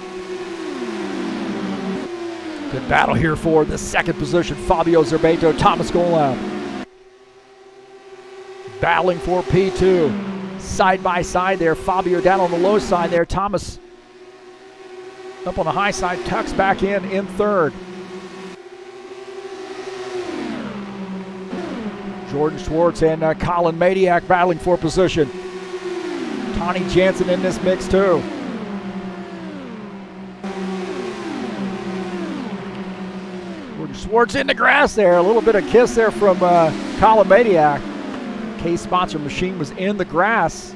Good battle here for the second position. Fabio Zerbeto, Thomas Golab. Battling for P2. Side by side there. Fabio down on the low side there. Thomas up on the high side. Tucks back in third. Jordan Schwartz and Colin Madiak battling for position. Tawny Jansen in this mix too. Jordan Schwartz in the grass there. A little bit of kiss there from Colin Madiak. K-Sponsor machine was in the grass.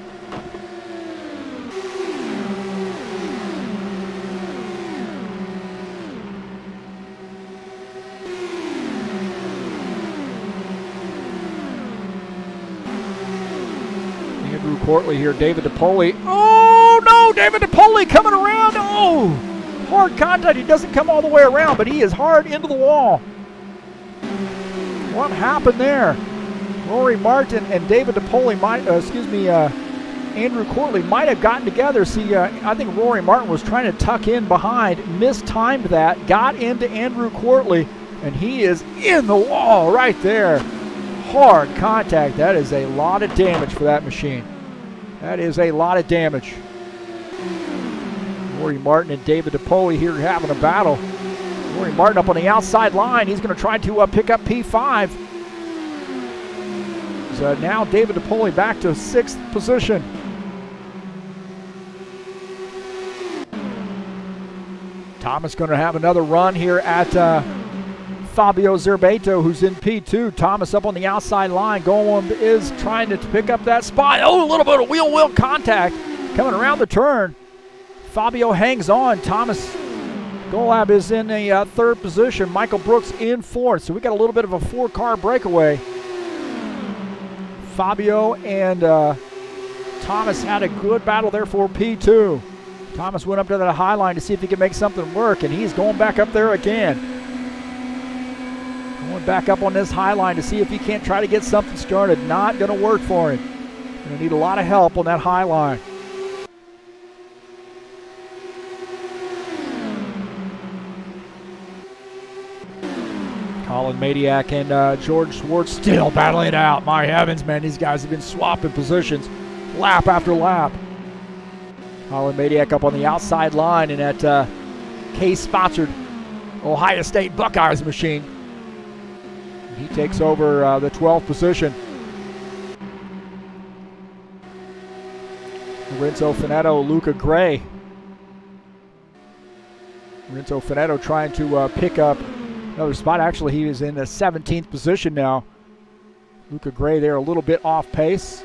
Andrew Courtley here, David DePoli. Oh no, David DePoli coming around. Oh, hard contact. He doesn't come all the way around, but he is hard into the wall. What happened there? Rory Martin and David DePoli Andrew Courtley might have gotten together. See, I think Rory Martin was trying to tuck in behind, mistimed that, got into Andrew Courtley, and he is in the wall right there. Hard contact. That is a lot of damage for that machine. That is a lot of damage. Rory Martin and David DePoli here having a battle. Rory Martin up on the outside line. He's going to try to pick up P5. So now David DePoli back to 6th position. Thomas going to have another run here at Fabio Zerbeto, who's in P2. Thomas up on the outside line. Golem is trying to pick up that spot. Oh, a little bit of wheel contact coming around the turn. Fabio hangs on. Thomas Golab is in a 3rd position. Michael Brooks in 4th. So we got a little bit of a 4-car breakaway. Fabio and Thomas had a good battle there for P2. Thomas went up to that high line to see if he could make something work, and he's going back up there again. Going back up on this high line to see if he can't try to get something started. Not going to work for him. Going to need a lot of help on that high line. Colin Madiak and George Schwartz still battling it out. My heavens, man, these guys have been swapping positions lap after lap. Colin Madiak up on the outside line in that Case-sponsored Ohio State Buckeyes machine. He takes over the 12th position. Renzo Finetto, Luca Gray. Renzo Finetto trying to pick up another spot. Actually, he is in the 17th position now. Luca Gray there a little bit off pace.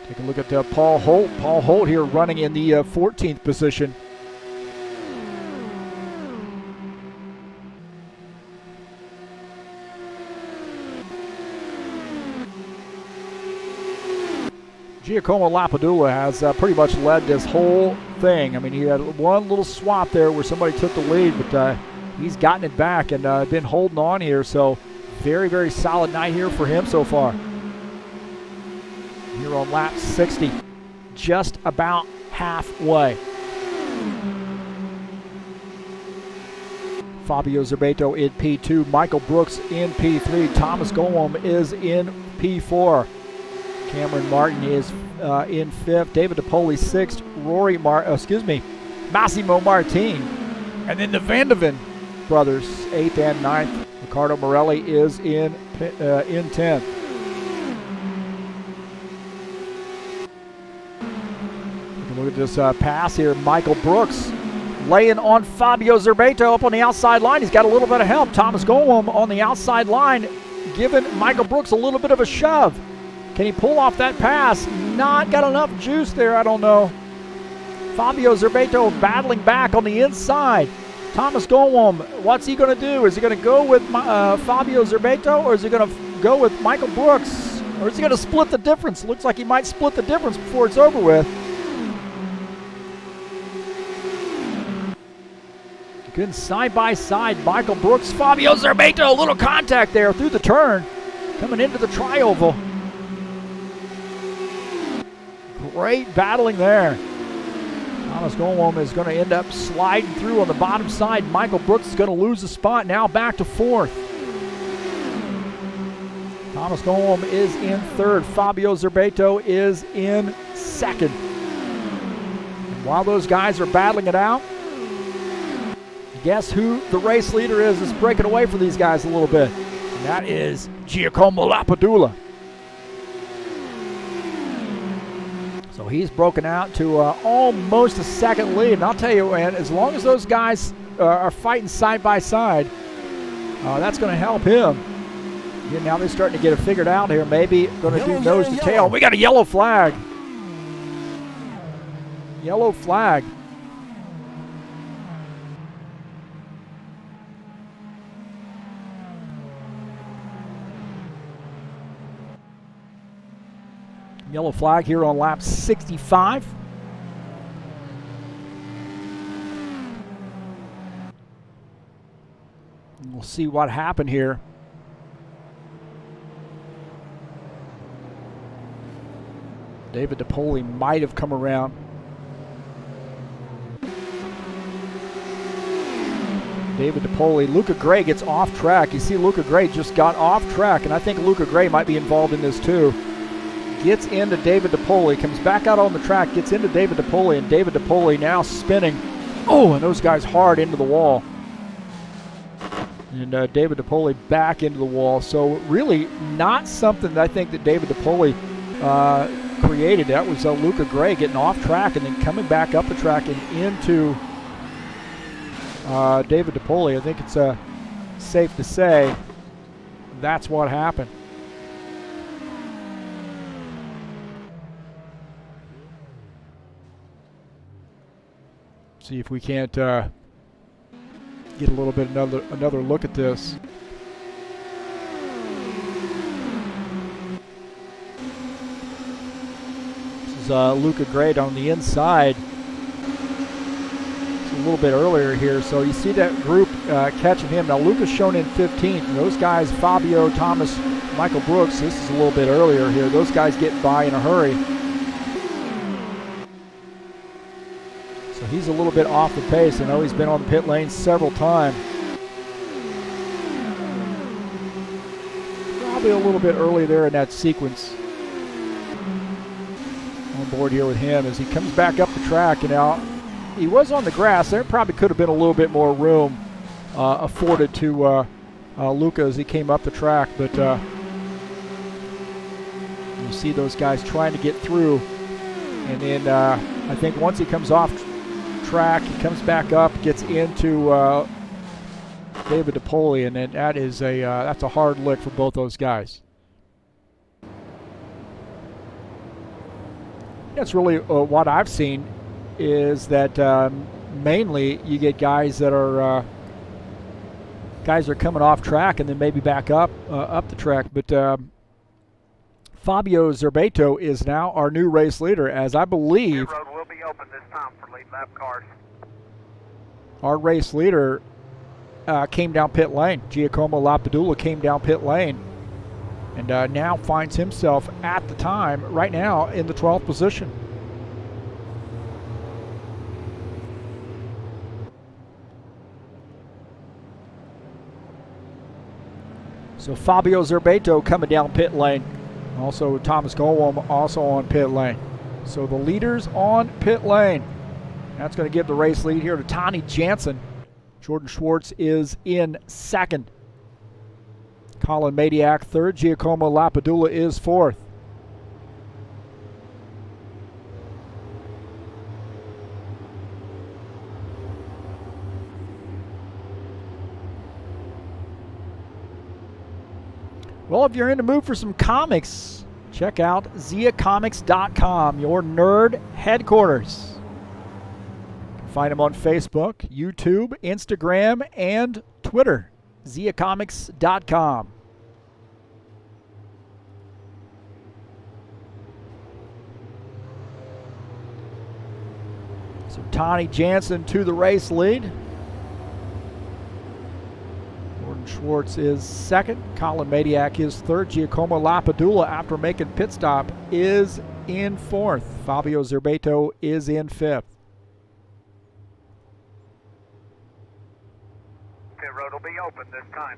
Take a look at Paul Holt. Paul Holt here running in the 14th position. Giacomo Lapadula has pretty much led this whole thing. I mean, he had one little swap there where somebody took the lead, but he's gotten it back and been holding on here. So very, very solid night here for him so far. Here on lap 60, just about halfway. Fabio Zerbato in P2, Michael Brooks in P3, Thomas Golom is in P4. Cameron Martin is in 5th, David DePoli 6th, Massimo Martin, and then the Vandeven brothers 8th and 9th. Ricardo Morelli is in 10th. Look at this pass here. Michael Brooks laying on Fabio Zerbato up on the outside line. He's got a little bit of help. Thomas Golom on the outside line giving Michael Brooks a little bit of a shove. Can he pull off that pass? Not got enough juice there, I don't know. Fabio Zerbato battling back on the inside. Thomas Golom, what's he going to do? Is he going to go with Fabio Zerbato, or is he going to go with Michael Brooks? Or is he going to split the difference? Looks like he might split the difference before it's over with. Good side by side, Michael Brooks, Fabio Zerbato, a little contact there through the turn, coming into the tri-oval. Great battling there. Thomas Golom is going to end up sliding through on the bottom side. Michael Brooks is going to lose a spot, now back to 4th. Thomas Golom is in 3rd. Fabio Zerbato is in 2nd. And while those guys are battling it out, guess who the race leader is breaking away for these guys a little bit. And that is Giacomo Lapadula. So he's broken out to almost a second lead. And I'll tell you, man, as long as those guys are fighting side by side, that's going to help him. Again, now they're starting to get it figured out here. Maybe going to do nose to tail. We got a yellow flag. Yellow flag. Yellow flag here on lap 65. And we'll see what happened here. David DePoli might have come around. David DePoli, Luca Gray gets off track. You see Luca Gray just got off track, and I think Luca Gray might be involved in this too. Gets into David DePoli, comes back out on the track, gets into David DePoli, and David DePoli now spinning. Oh, and those guys hard into the wall. And David DePoli back into the wall. So really not something that I think that David DePoli created. That was Luca Gray getting off track and then coming back up the track and into David DePoli. I think it's safe to say that's what happened. See if we can't get a little bit another look at this. This is Luca Gray on the inside. It's a little bit earlier here, so you see that group catching him. Now Luca's shown in 15th. And those guys, Fabio, Thomas, Michael Brooks, this is a little bit earlier here. Those guys get by in a hurry. So he's he's a little bit off the pace. I know he's been on the pit lane several times. Probably a little bit early there in that sequence. On board here with him as he comes back up the track. And now he was on the grass. There probably could have been a little bit more room afforded to Luca as he came up the track. But you see those guys trying to get through. And then I think once he comes off track, he comes back up, gets into David DePoli, and then that is that's a hard lick for both those guys. That's really what I've seen is that mainly you get guys that are coming off track and then maybe back up the track, but Fabio Zerbato is now our new race leader, as I believe Pit road will be open this time for lead lap cars. Our race leader came down pit lane. Giacomo Lapadula came down pit lane and now finds himself at the time right now in the 12th position. So Fabio Zerbato coming down pit lane. Also Thomas Golwam also on pit lane. So the leaders on pit lane. That's going to give the race lead here to Tani Jansen. Jordan Schwartz is in second. Colin Madiak third. Giacomo Lapadula is fourth. Well, if you're in the mood for some comics, check out ziacomics.com, your nerd headquarters. You can find them on Facebook, YouTube, Instagram, and Twitter. ziacomics.com. So Tani Jansen to the race lead. Jordan Schwartz is second. Colin Madiak is third. Giacomo Lapadula, after making pit stop, is in fourth. Fabio Zerbato is in fifth. Pit road will be open this time.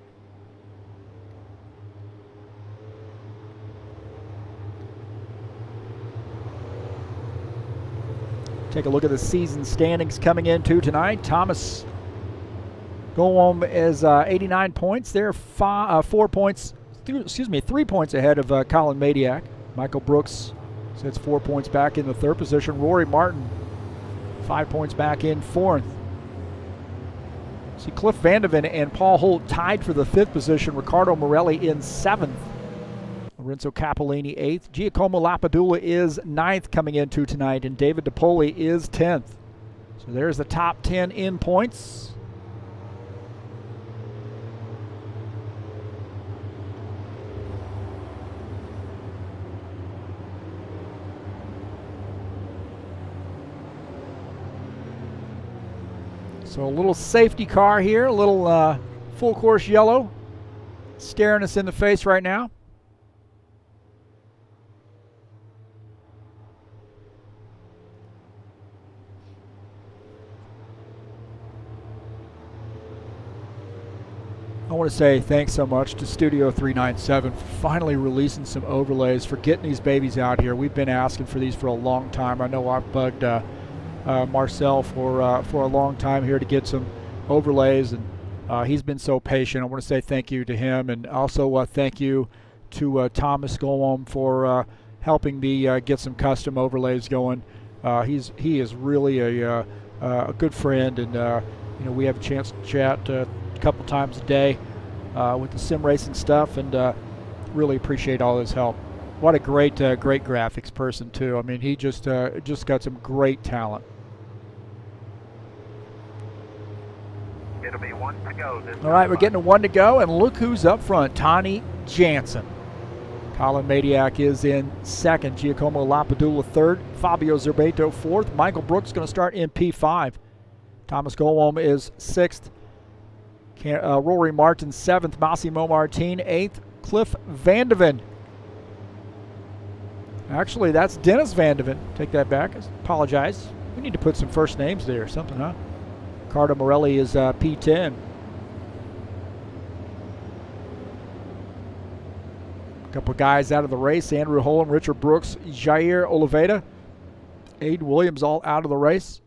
Take a look at the season standings coming into tonight. Thomas Golwam is 89 points. They're 3 points ahead of Colin Madiak. Michael Brooks sits 4 points back in the third position. Rory Martin 5 points back in fourth. See Cliff Vandeven and Paul Holt tied for the fifth position. Ricardo Morelli in seventh. Lorenzo Capolini eighth. Giacomo Lapadula is ninth coming into tonight, and David DePoli is 10th. So there's the top 10 in points. So a little safety car here, a little full course yellow staring us in the face right now. I want to say thanks so much to Studio 397 for finally releasing some overlays, for getting these babies out here. We've been asking for these for a long time. I know I've bugged Marcel for a long time here to get some overlays, and he's been so patient. I want to say thank you to him, and also thank you to Thomas Golwam for helping me get some custom overlays going. He is really a good friend, and we have a chance to chat a couple times a day with the sim racing stuff, and really appreciate all his help. What a great graphics person too. I mean, he just got some great talent. It'll be one to go. All right, we're getting a one to go, and look who's up front. Tani Jansen. Colin Madiak is in second. Giacomo Lapadula third. Fabio Zerbato fourth. Michael Brooks going to start in P5. Thomas Golwam is sixth. Rory Martin seventh. Massimo Martin eighth. Cliff Vandeven. Actually, that's Dennis Vandeven. Take that back. I apologize. We need to put some first names there or something, huh? Ricardo Morelli is P10. A couple of guys out of the race. Andrew Holm, Richard Brooks, Jair Oliveira, Aiden Williams all out of the race.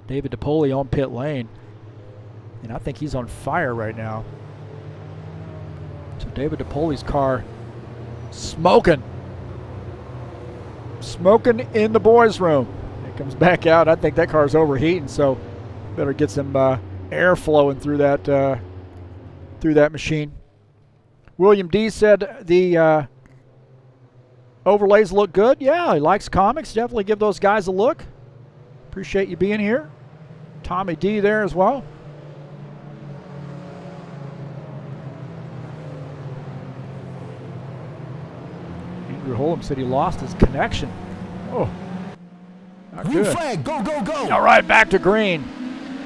David DePoli on pit lane. And I think he's on fire right now. So David DePoli's car smoking. Smoking in the boys' room. It comes back out. I think that car's overheating, so better get some air flowing through that machine. William D said the overlays look good. Yeah, he likes comics. Definitely give those guys a look. Appreciate you being here. Tommy D there as well. Andrew Holm said he lost his connection. Oh, not Green good. flag, go, go, go. All right, back to green.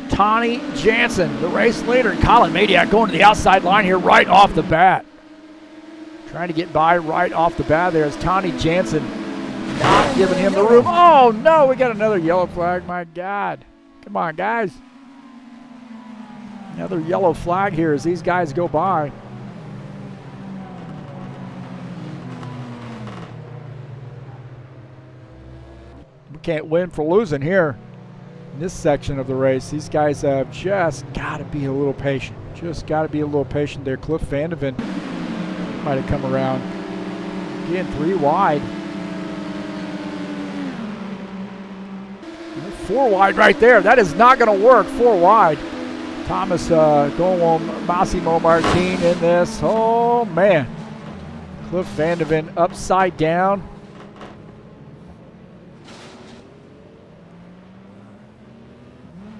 Tawny Jansen, the race leader, and Colin Mediak going to the outside line here right off the bat. Trying to get by right off the bat there is Tawny Jansen. Not giving him the room. Oh, no, we got another yellow flag. My God. Come on, guys. Another yellow flag here as these guys go by. We can't win for losing here in this section of the race. These guys have just got to be a little patient. Just got to be a little patient there. Cliff Vandeven might have come around. Again, 3 wide. 4 wide right there. That is not going to work. 4 wide. Thomas going on Massimo Martin in this. Oh, man. Cliff Vandeven upside down.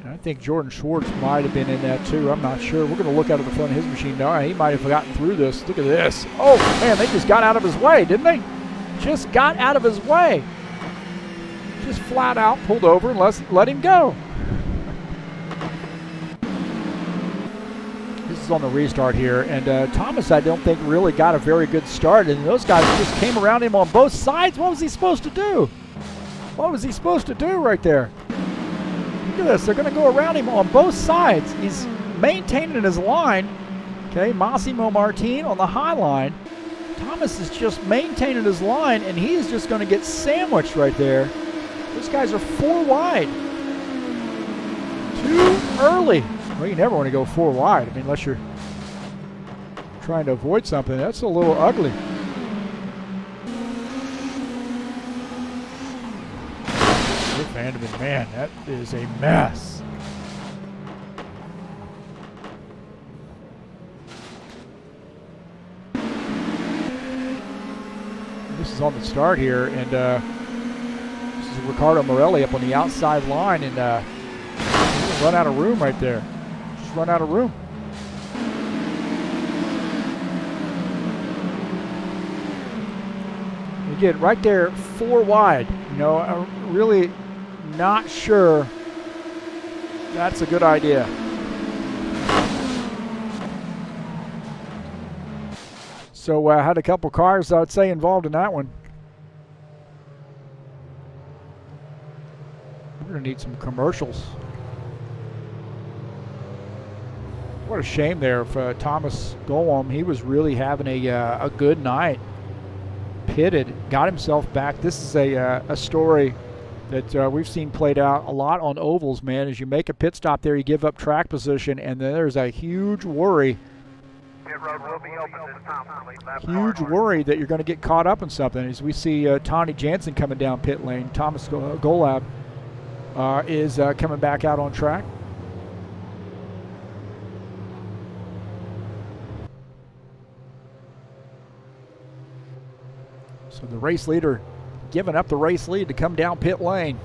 I think Jordan Schwartz might have been in that too. I'm not sure. We're going to look out of the front of his machine now. He might have gotten through this. Look at this. Oh, man, they just got out of his way, didn't they? Just got out of his way. Just flat out pulled over and let him go. This is on the restart here. And Thomas, I don't think, really got a very good start. And those guys just came around him on both sides. What was he supposed to do? What was he supposed to do right there? Look at this. They're going to go around him on both sides. He's maintaining his line. Okay, Massimo Martin on the high line. Thomas is just maintaining his line, and he's just going to get sandwiched right there. Those guys are 4 wide. Too early. Well, you never want to go 4 wide. I mean, unless you're trying to avoid something. That's a little ugly. Vandeman, man, that is a mess. This is on the start here, and this is Ricardo Morelli up on the outside line, and run out of room right there. Just run out of room. You get right there 4 wide. You know, I'm really not sure that's a good idea. So I had a couple cars, I'd say, involved in that one. We're going to need some commercials. What a shame there for Thomas Golom. He was really having a good night. Pitted, got himself back. This is a story that we've seen played out a lot on ovals, man. As you make a pit stop there, you give up track position, and then there's a huge worry. Pit road will be open this time for lead lap Huge car. worry that you're going to get caught up in something. As we see Tawny Jansen coming down pit lane, Thomas Golab is coming back out on track. So the race leader giving up the race lead to come down pit lane.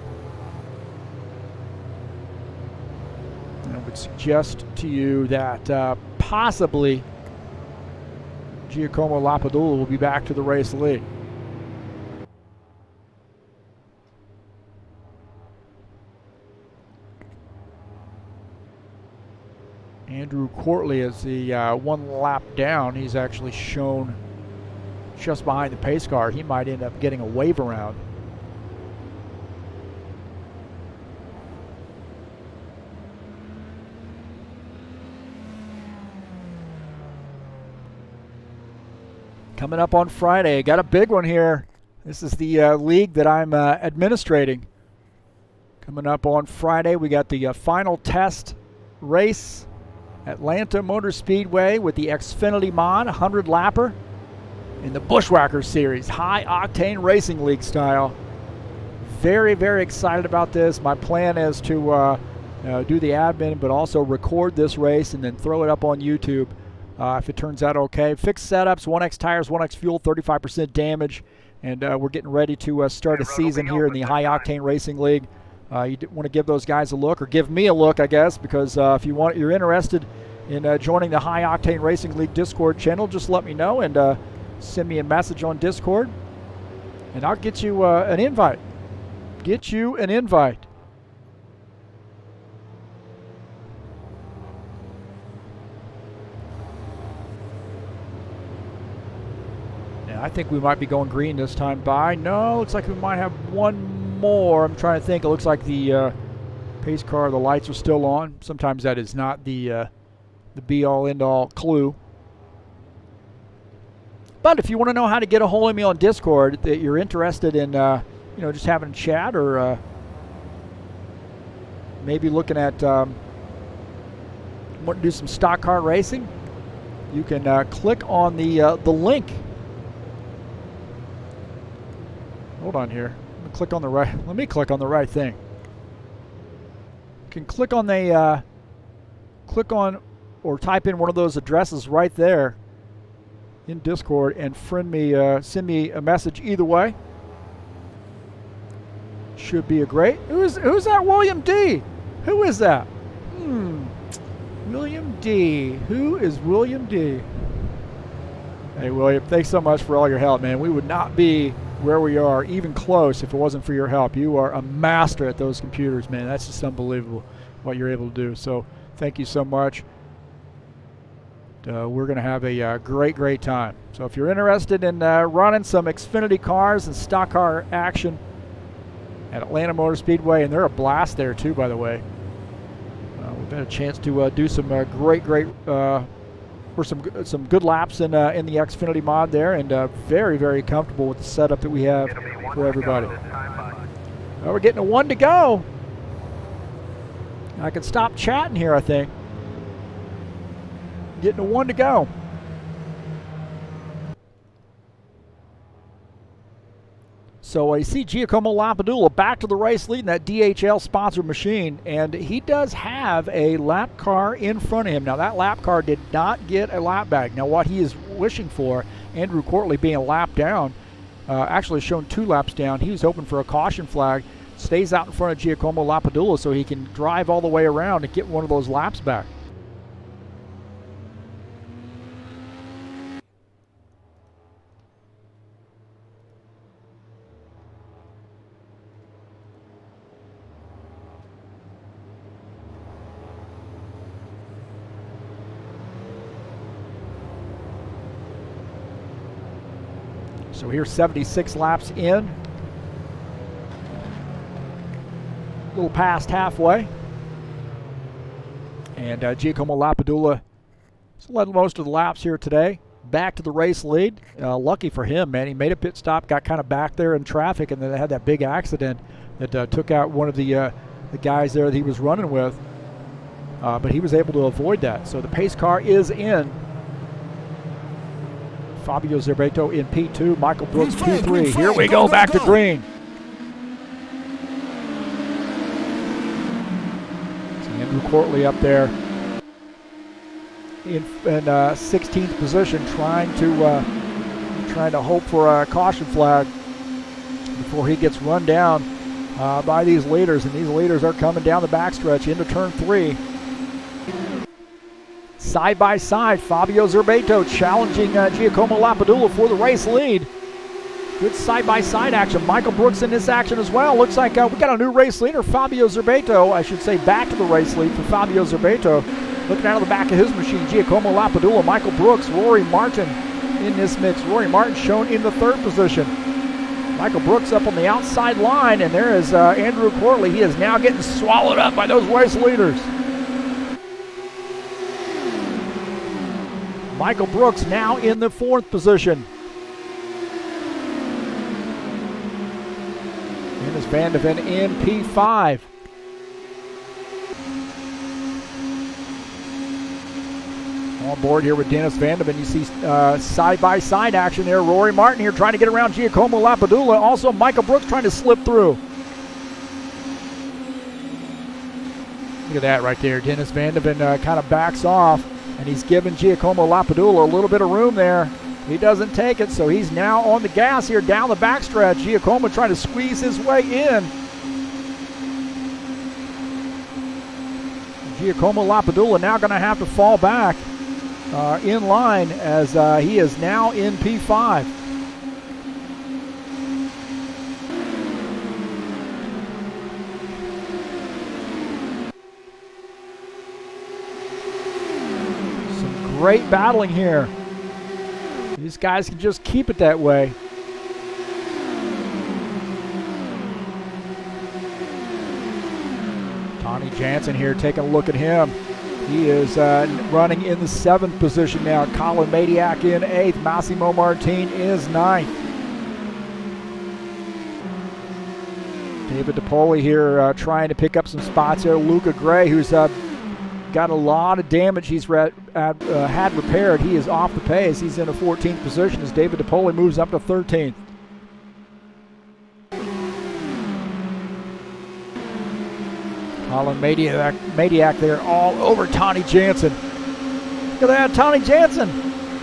And I would suggest to you that possibly Giacomo Lapadula will be back to the race lead. Andrew Quartley is the 1 lap down. He's actually shown just behind the pace car. He might end up getting a wave around. Coming up on Friday, got a big one here. This is the league that I'm administrating. Coming up on Friday, we got the final test race, Atlanta Motor Speedway with the Xfinity Mod 100-lapper in the Bushwhacker Series, high-octane racing league style. Very, very excited about this. My plan is to do the admin, but also record this race and then throw it up on YouTube if it turns out okay. Fixed setups, 1X tires, 1X fuel, 35% damage, and we're getting ready to start a season here in the high-octane racing league. You want to give those guys a look, or give me a look, I guess, because if you're interested in joining the High Octane Racing League Discord channel, just let me know and send me a message on Discord, and I'll get you an invite. Get you an invite. I think we might be going green this time by. No, looks like we might have one more. I'm trying to think. It looks like the pace car, the lights are still on. Sometimes that is not the be-all, end-all clue. But if you want to know how to get a hold of me on Discord, that you're interested in, just having a chat, or maybe looking at wanting to do some stock car racing, you can click on the link. Hold on here. Let me click on the right thing. You can click on or type in one of those addresses right there in Discord and send me a message either way. Should be a great. Who's that? William D. Who is that? William D. Who is William D? Hey William, thanks so much for all your help, man. We would not be where we are, even close, if it wasn't for your help. You are a master at those computers, man. That's just unbelievable what you're able to do. So thank you so much. We're going to have a great time. So if you're interested in running some Xfinity cars and stock car action at Atlanta Motor Speedway, and they're a blast there too, by the way. We've had a chance to do some some good laps in the Xfinity mod there, and very, very comfortable with the setup that we have for everybody. We're getting a 1 to go. I can stop chatting here, I think. Getting a 1 to go. So you see Giacomo Lapadula back to the race lead in that DHL sponsored machine, and he does have a lap car in front of him. Now that lap car did not get a lap bag. Now what he is wishing for, Andrew Courtley being a lap down, actually shown 2 laps down. He was hoping for a caution flag, stays out in front of Giacomo Lapadula so he can drive all the way around and get one of those laps back. So here's 76 laps in. A little past halfway. And Giacomo Lapadula led most of the laps here today. Back to the race lead. Lucky for him, man. He made a pit stop, got kind of back there in traffic, and then they had that big accident that took out one of the guys there that he was running with. But he was able to avoid that. So the pace car is in. Fabio Zerbeto in P2, Michael Brooks P3. Here we go, back to green. So Andrew Courtley up there in 16th position, trying to hope for a caution flag before he gets run down by these leaders, and these leaders are coming down the backstretch into turn 3. Side by side, Fabio Zerbeto challenging Giacomo Lapadula for the race lead. Good side-by-side action. Michael Brooks in this action as well. Looks like we got a new race leader, Fabio Zerbeto. I should say back to the race lead for Fabio Zerbeto. Looking out of the back of his machine, Giacomo Lapadula, Michael Brooks, Rory Martin, in this mix. Rory Martin shown in the 3rd position. Michael Brooks up on the outside line, and there is Andrew Corley. He is now getting swallowed up by those race leaders. Michael Brooks now in the 4th position. Dennis Van de Ven in P5. On board here with Dennis Van de Ven. You see side-by-side action there. Rory Martin here trying to get around Giacomo Lapadula. Also Michael Brooks trying to slip through. Look at that right there. Dennis Van de Ven kind of backs off, and he's giving Giacomo Lapadula a little bit of room there. He doesn't take it, so he's now on the gas here down the backstretch. Giacomo trying to squeeze his way in. Giacomo Lapadula now going to have to fall back in line as he is now in P5. Some great battling here. These guys can just keep it that way. Tony Jansen here, taking a look at him. He is running in the 7th position now. Colin Madiak in 8th. Massimo Martin is 9th. David DiPoli here trying to pick up some spots there. Luca Gray, who's got a lot of damage he's had repaired. He is off the pace. He's in a 14th position as David DiPoli moves up to 13th. Colin Madiak there all over Tony Jansen. Look at that, Tony Jansen.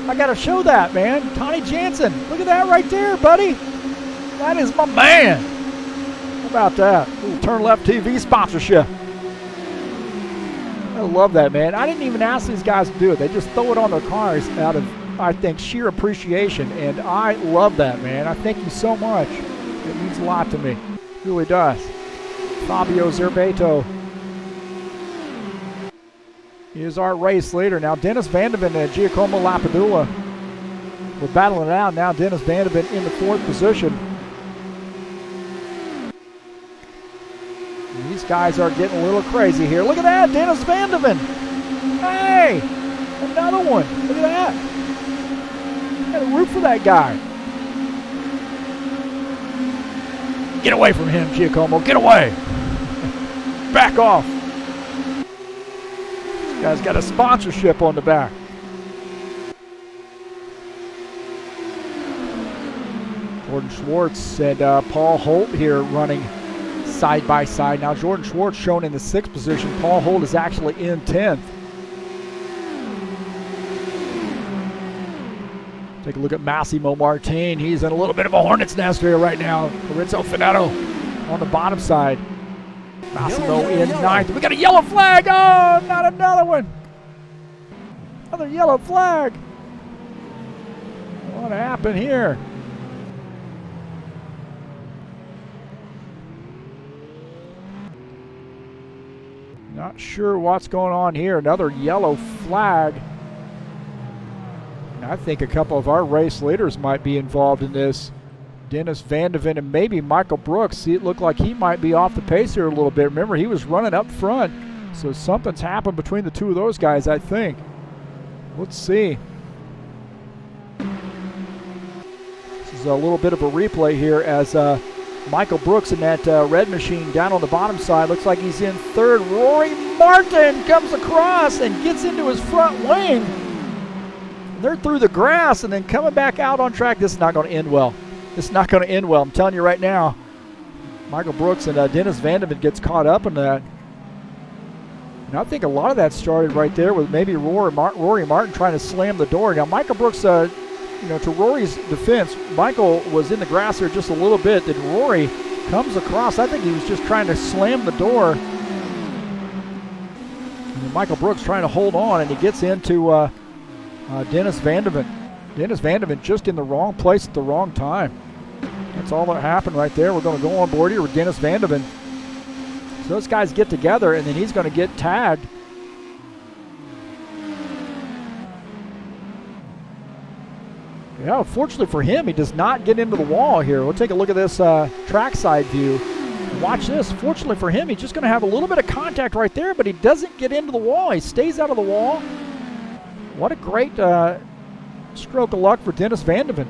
I got to show that, man. Tony Jansen. Look at that right there, buddy. That is my man. How about that? Little TurnLeftTV sponsorship. I love that, man. I didn't even ask these guys to do it. They just throw it on their cars out of, I think, sheer appreciation. And I love that, man. I thank you so much. It means a lot to me. It really does. Fabio Zerbeto is our race leader. Now Dennis Van de Ven and Giacomo Lapadula. We're battling it out now. Dennis Van de Ven in the 4th position. And these guys are getting a little crazy here. Look at that, Dennis Van de Ven. Hey, another one. Look at that. Got to root for that guy. Get away from him, Giacomo. Get away. Back off. This guy's got a sponsorship on the back. Jordan Schwartz and Paul Holt here running side by side. Now Jordan Schwartz shown in the 6th position. Paul Holt is actually in 10th. Take a look at Massimo Martin. He's in a little bit of a hornet's nest here right now. Lorenzo Finetto on the bottom side. Massimo in 9th. We got a yellow flag. Oh, not another one. Another yellow flag. What happened here? Not sure what's going on here. Another yellow flag. I think a couple of our race leaders might be involved in this. Dennis Van de Ven and maybe Michael Brooks. See, it looked like he might be off the pace here a little bit. Remember, he was running up front, so something's happened between the two of those guys, I think. Let's see. This is a little bit of a replay here as Michael Brooks in that red machine down on the bottom side. Looks like he's in 3rd. Rory Martin comes across and gets into his front wing. They're through the grass and then coming back out on track. This is not going to end well. This is not going to end well. I'm telling you right now. Michael Brooks and Dennis Van de Ven gets caught up in that. And I think a lot of that started right there with maybe Rory Martin trying to slam the door. Now Michael Brooks, to Rory's defense, Michael was in the grass there just a little bit. Then Rory comes across. I think he was just trying to slam the door. And Michael Brooks trying to hold on, and he gets into Dennis Van de Ven. Dennis Van de Ven just in the wrong place at the wrong time. That's all that happened right there. We're going to go on board here with Dennis Van de Ven. So those guys get together, and then he's going to get tagged. Yeah, fortunately for him, he does not get into the wall here. We'll take a look at this trackside view. Watch this. Fortunately for him, he's just going to have a little bit of contact right there, but he doesn't get into the wall. He stays out of the wall. What a great stroke of luck for Dennis Vandeven.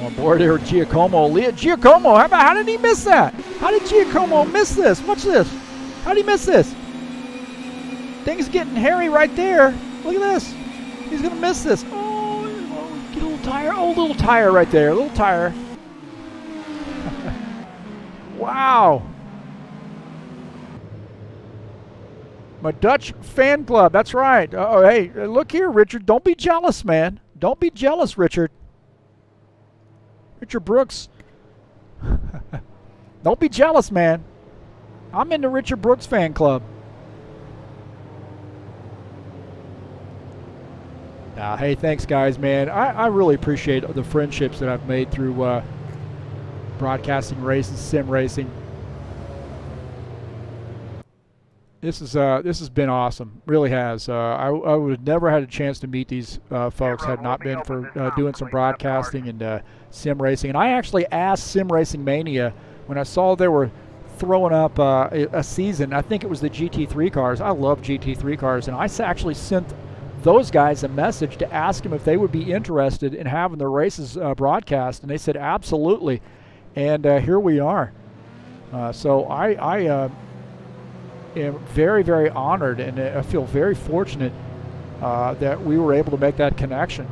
On board here, Giacomo. Giacomo, how did he miss that? How did Giacomo miss this? Watch this. How did he miss this? Things getting hairy right there. Look at this. He's going to miss this. Oh, get a little tire. Oh, little tire right there. Little tire. Wow. My Dutch fan club. That's right. Oh, hey, look here, Richard. Don't be jealous, man. Don't be jealous, Richard. Richard Brooks. Don't be jealous, man. I'm in the Richard Brooks fan club. Hey, thanks, guys, man. I really appreciate the friendships that I've made through broadcasting races, sim racing. This has been awesome. Really has. I would have never had a chance to meet these folks had not been for doing some broadcasting and sim racing. And I actually asked Sim Racing Mania when I saw they were throwing up a season. I think it was the GT3 cars. I love GT3 cars, and I actually sent those guys a message to ask them if they would be interested in having their races broadcast, and they said absolutely. And here we are. So I am very, very honored, and I feel very fortunate that we were able to make that connection.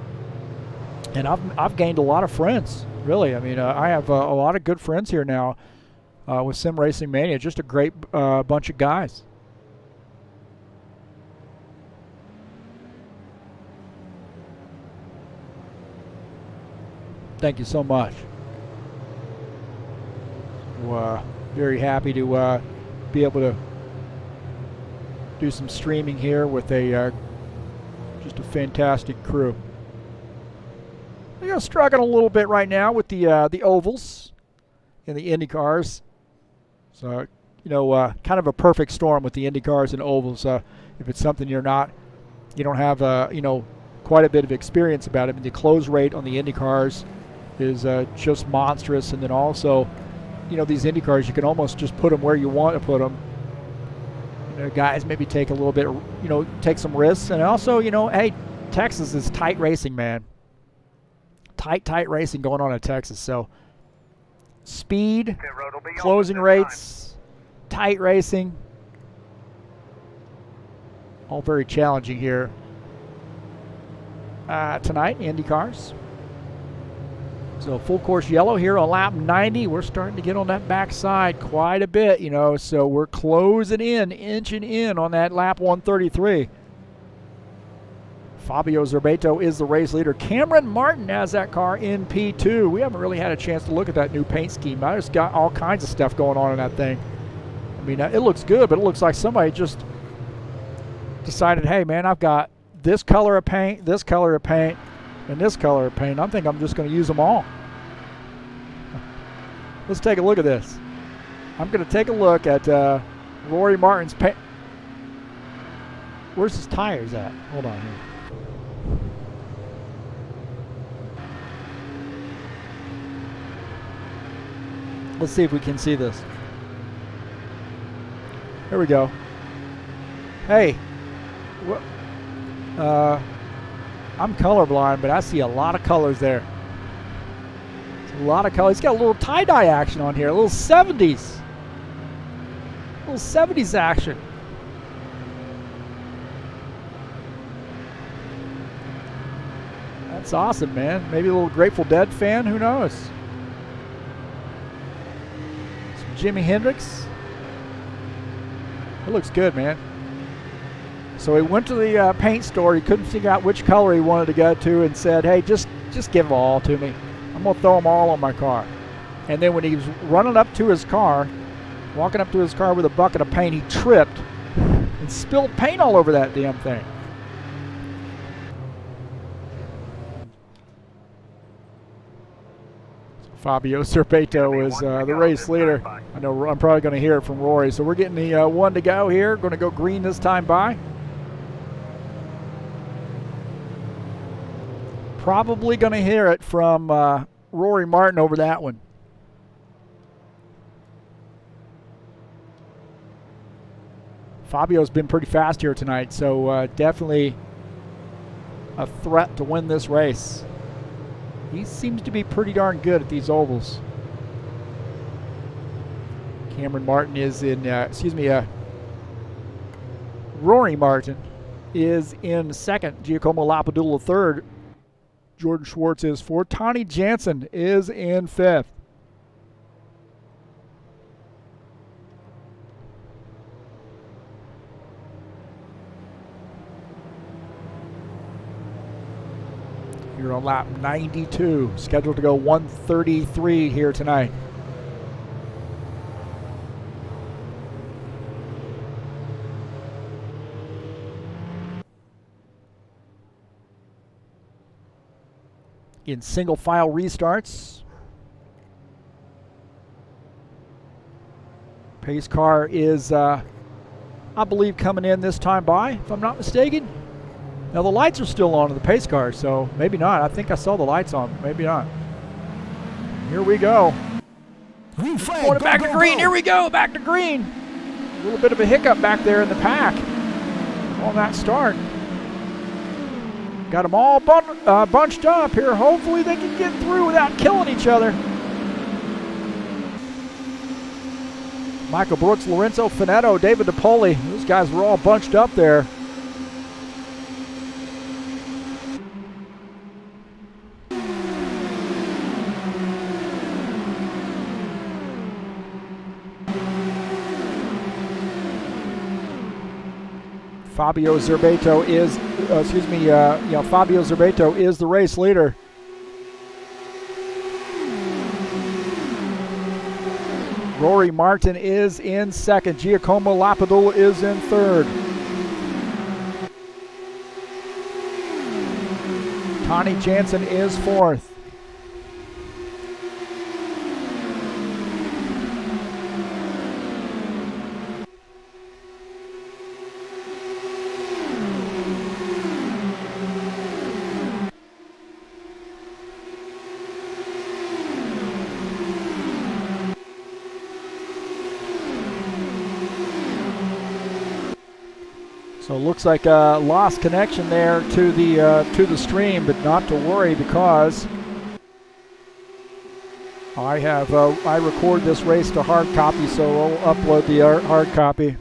And I've gained a lot of friends, really. I mean, I have a lot of good friends here now with Sim Racing Mania. Just a great bunch of guys. Thank you so much. Very happy to be able to do some streaming here with a just a fantastic crew. We're struggling a little bit right now with the ovals and the IndyCars. So, you know, kind of a perfect storm with the IndyCars and ovals. If it's something you don't have, you know, quite a bit of experience about it. I mean, the close rate on the IndyCars is just monstrous, and then also, you know, these IndyCars, you can almost just put them where you want to put them. You know, guys maybe take a little bit, you know, take some risks, and also, you know, hey, Texas is tight racing, man. Tight racing going on in Texas. So speed, closing rates, tight racing, all very challenging here tonight, IndyCars. So full course yellow here on lap 90. We're starting to get on that backside quite a bit, you know, so we're closing in, inching in on that lap 133. Fabio Zerbato is the race leader. Cameron Martin has that car in P2. We haven't really had a chance to look at that new paint scheme. I just got all kinds of stuff going on in that thing. I mean, it looks good, but it looks like somebody just decided, hey, man, I've got this color of paint, this color of paint, and this color of paint. I think I'm just going to use them all. Let's take a look at this. I'm going to take a look at Rory Martin's paint. Where's his tires at? Hold on here. Let's see if we can see this. Here we go. Hey, I'm colorblind, but I see a lot of colors there. It's a lot of colors. He's got a little tie-dye action on here, a little 70s. A little 70s action. That's awesome, man. Maybe a little Grateful Dead fan, who knows? Some Jimi Hendrix. It looks good, man. So he went to the paint store. He couldn't figure out which color he wanted to go to and said, hey, just give them all to me. I'm going to throw them all on my car. And then when he was running up to his car, walking up to his car with a bucket of paint, he tripped and spilled paint all over that damn thing. Fabio Serpeto is the race leader. I know I'm probably going to hear it from Rory. So we're getting the one to go here. Going to go green this time by. Probably going to hear it from Rory Martin over that one. Fabio's been pretty fast here tonight, so definitely a threat to win this race. He seems to be pretty darn good at these ovals. Cameron Martin is in, Rory Martin is in second. Giacomo Lapadula third. Jordan Schwartz is fourth. Tony Jansen is in fifth. Here on lap 92, scheduled to go 1:33 here tonight. In single file restarts. Pace car is, I believe, coming in this time by, if I'm not mistaken. Now the lights are still on in the pace car, so maybe not. I think I saw the lights on, maybe not. Here we go. Green flag. Going Go, back go, to green, go. here we go, back to green. A little bit of a hiccup back there in the pack on that start. Got them all bunched up here. Hopefully they can get through without killing each other. Michael Brooks, Lorenzo Finetto, David DiPoli. Those guys were all bunched up there. Fabio Zerbeto is, Fabio Zerbeto is the race leader. Rory Martin is in second. Giacomo Lapadula is in third. Tony Jansen is fourth. So it looks like a lost connection there to the stream, but not to worry because I record this race to hard copy, so I'll upload the hard copy.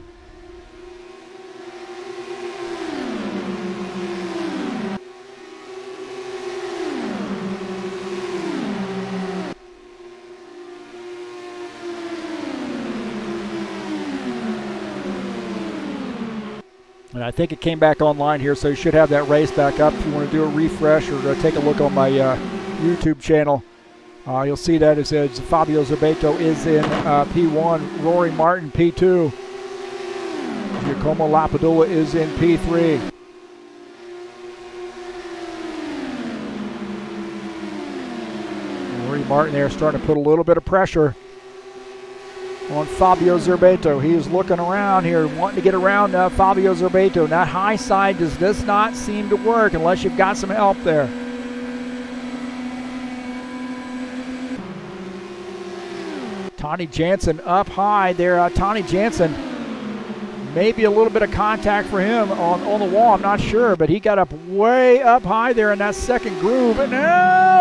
And I think it came back online here, so you should have that race back up. If you want to do a refresh or take a look on my YouTube channel, you'll see that it says Fabio Zerbeto is in P1, Rory Martin P2, Giacomo Lapadula is in P3. Rory Martin there starting to put a little bit of pressure on Fabio Zerbeto. He is looking around here, wanting to get around Fabio Zerbeto. That high side does not seem to work unless you've got some help there. Tony Jansen up high there. Tony Jansen, maybe a little bit of contact for him on the wall, I'm not sure, but he got up way up high there in that second groove. And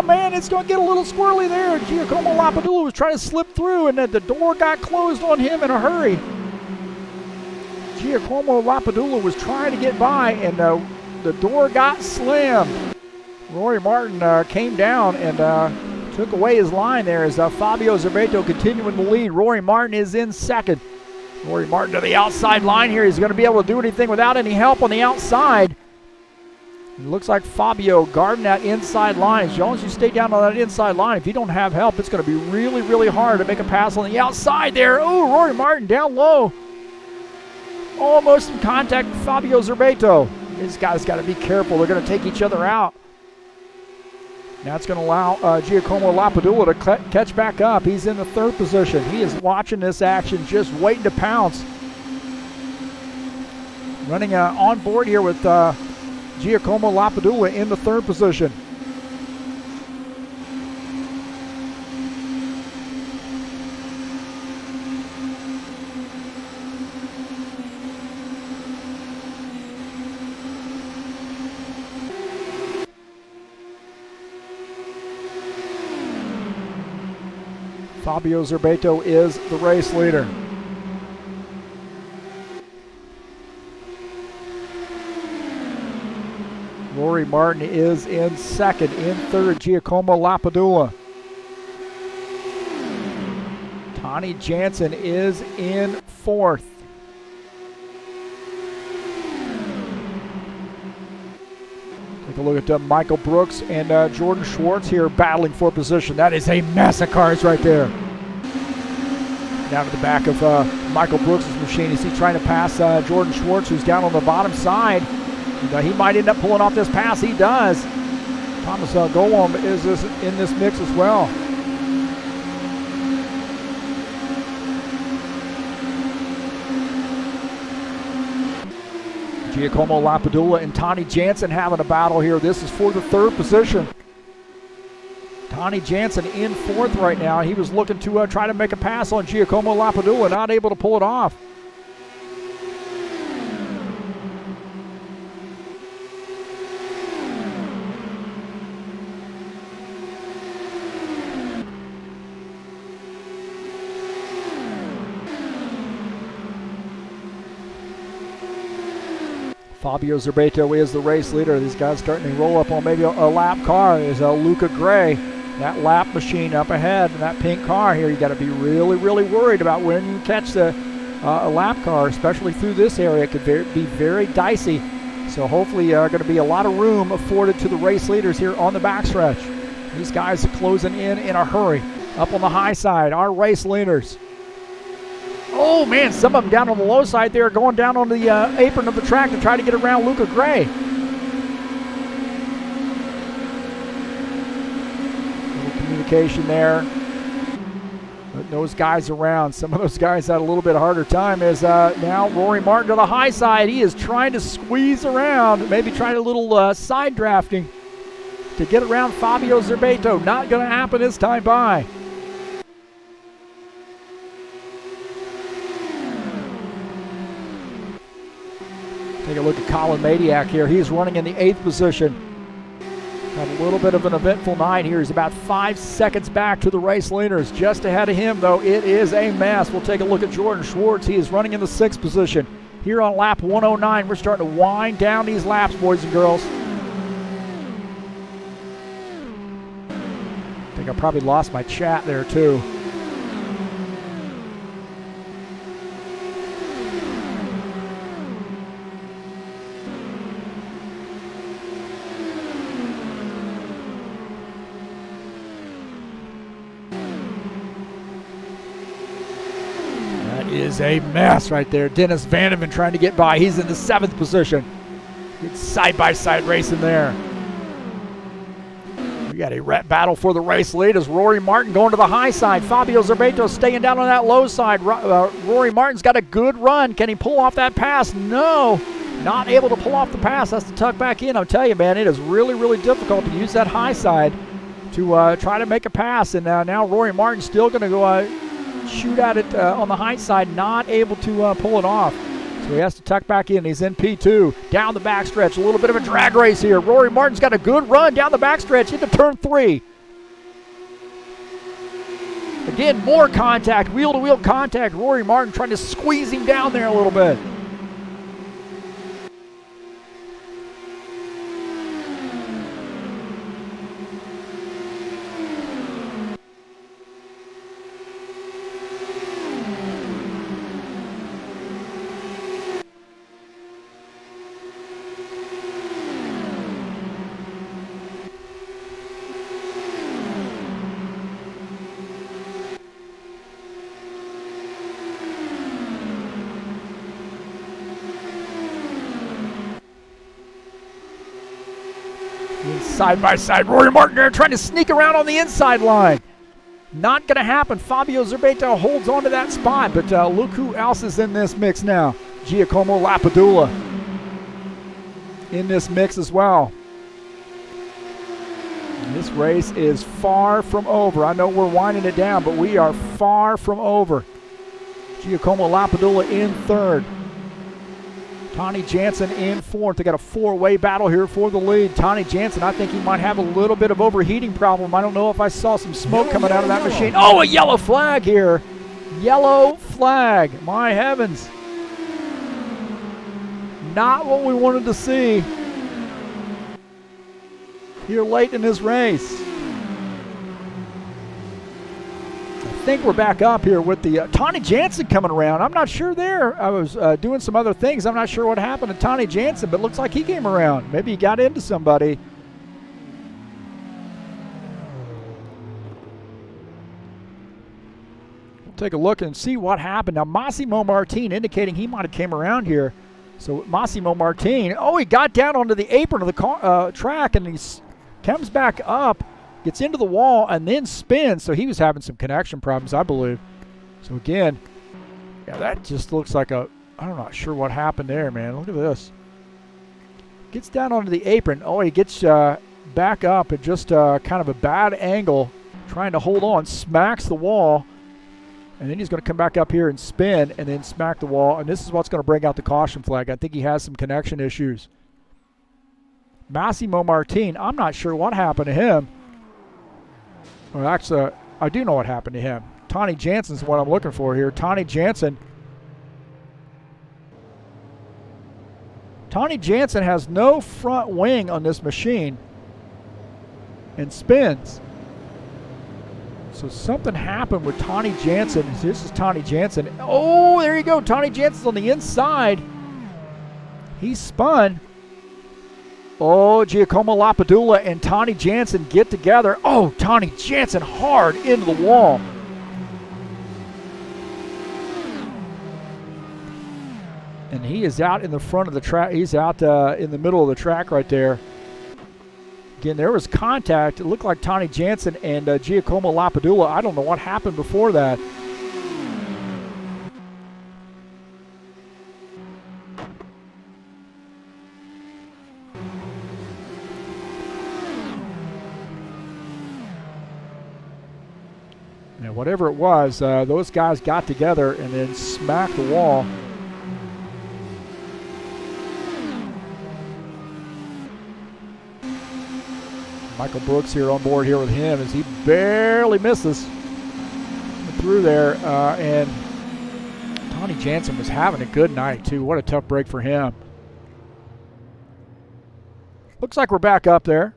man, it's going to get a little squirrely there. Giacomo Lapadula was trying to slip through, and then the door got closed on him in a hurry. Giacomo Lapadula was trying to get by, and the door got slammed. Rory Martin came down and took away his line there as Fabio Zerbeto continuing to lead. Rory Martin is in second. Rory Martin to the outside line here. He's going to be able to do anything without any help on the outside. It looks like Fabio guarding that inside line. As long as you stay down on that inside line, if you don't have help, it's going to be really, really hard to make a pass on the outside there. Oh, Rory Martin down low. Almost in contact with Fabio Zerbeto. These guys got to be careful. They're going to take each other out. That's going to allow Giacomo Lapadula to catch back up. He's in the 3rd position. He is watching this action, just waiting to pounce. Running on board here with Giacomo Lapadula in the 3rd position. Fabio Zerbeto is the race leader. Rory Martin is in 2nd. In 3rd, Giacomo Lapadula. Tony Jansen is in 4th. Take a look at Michael Brooks and Jordan Schwartz here battling for position. That is a mess of cars right there. Down to the back of Michael Brooks' machine. Is he trying to pass Jordan Schwartz, who's down on the bottom side? And, he might end up pulling off this pass. He does. Thomas Golom is in this mix as well. Giacomo Lapadula and Tony Jansen having a battle here. This is for the 3rd position. Tony Jansen in 4th right now. He was looking to try to make a pass on Giacomo Lapadula, not able to pull it off. Fabio Zerbeto is the race leader. These guys starting to roll up on maybe a lap car. Is Luca Gray, that lap machine up ahead, and that pink car here. You got to be really, really worried about when you catch a lap car, especially through this area. It could be very dicey. So hopefully going to be a lot of room afforded to the race leaders here on the backstretch. These guys are closing in a hurry. Up on the high side, our race leaders. Oh, man, some of them down on the low side there going down on the apron of the track to try to get around Luca Gray. Little communication there. Putting those guys around. Some of those guys had a little bit harder time as now Rory Martin to the high side. He is trying to squeeze around, maybe trying a little side drafting to get around Fabio Zerbeto. Not going to happen this time by. Take a look at Colin Madiak here. He's running in the 8th position. Had a little bit of an eventful night here. He's about 5 seconds back to the race leaders. Just ahead of him, though, it is a mess. We'll take a look at Jordan Schwartz. He is running in the 6th position. Here on lap 109, we're starting to wind down these laps, boys and girls. I think I probably lost my chat there, too. Is a mess right there. Dennis Vandeman trying to get by. He's in the 7th position. It's side-by-side racing there. We got a battle for the race lead as Rory Martin going to the high side. Fabio Zerbeto staying down on that low side. Rory Martin's got a good run. Can he pull off that pass? No. Not able to pull off the pass. Has to tuck back in. I'll tell you, man, it is really, really difficult to use that high side to try to make a pass. And now Rory Martin's still going to go shoot at it on the high side, not able to pull it off. So he has to tuck back in. He's in P2. Down the backstretch. A little bit of a drag race here. Rory Martin's got a good run down the backstretch into turn 3. Again, more contact, wheel-to-wheel contact. Rory Martin trying to squeeze him down there a little bit. side by side. Rory Martin there trying to sneak around on the inside line. Not going to happen. Fabio Zerbeto holds on to that spot, but look who else is in this mix now. Giacomo Lapadula in this mix as well. And this race is far from over. I know we're winding it down, but we are far from over. Giacomo Lapadula in third. Tony Jansen in fourth. They got a four-way battle here for the lead. Tony Jansen, I think he might have a little bit of overheating problem. I don't know if I saw some smoke coming out of that machine. Oh, a yellow flag here. Yellow flag. My heavens. Not what we wanted to see here late in this race. I think we're back up here with the Tony Jansen coming around. I'm not sure there. I was doing some other things. I'm not sure what happened to Tony Jansen, but looks like he came around. Maybe he got into somebody. We'll take a look and see what happened. Now, Massimo Martin indicating he might have came around here. So Massimo Martin, oh, he got down onto the apron of the track, and he comes back up, gets into the wall, and then spins. So he was having some connection problems, I believe. So again, yeah, that just looks like a, I'm not sure what happened there, man. Look at this. Gets down onto the apron. Oh, he gets back up at just kind of a bad angle, trying to hold on, smacks the wall, and then he's going to come back up here and spin and then smack the wall. And this is what's going to bring out the caution flag. I think he has some connection issues. Massimo Martin, I'm not sure what happened to him. Well, actually, I do know what happened to him. Tony Jansen's what I'm looking for here. Tony Jansen. Tony Jansen has no front wing on this machine and spins. So something happened with Tony Jansen. This is Tony Jansen. Oh, there you go. Tony Jansen's on the inside. He spun. Oh, Giacomo Lapadula and Tony Jansen get together. Oh, Tony Jansen hard into the wall. And he is out in the front of the track. He's out in the middle of the track right there. Again, there was contact. It looked like Tony Jansen and Giacomo Lapadula. I don't know what happened before that. Now, whatever it was, those guys got together and then smacked the wall. Michael Brooks here on board here with him as he barely misses through there. And Tony Jansen was having a good night, too. What a tough break for him. Looks like we're back up there.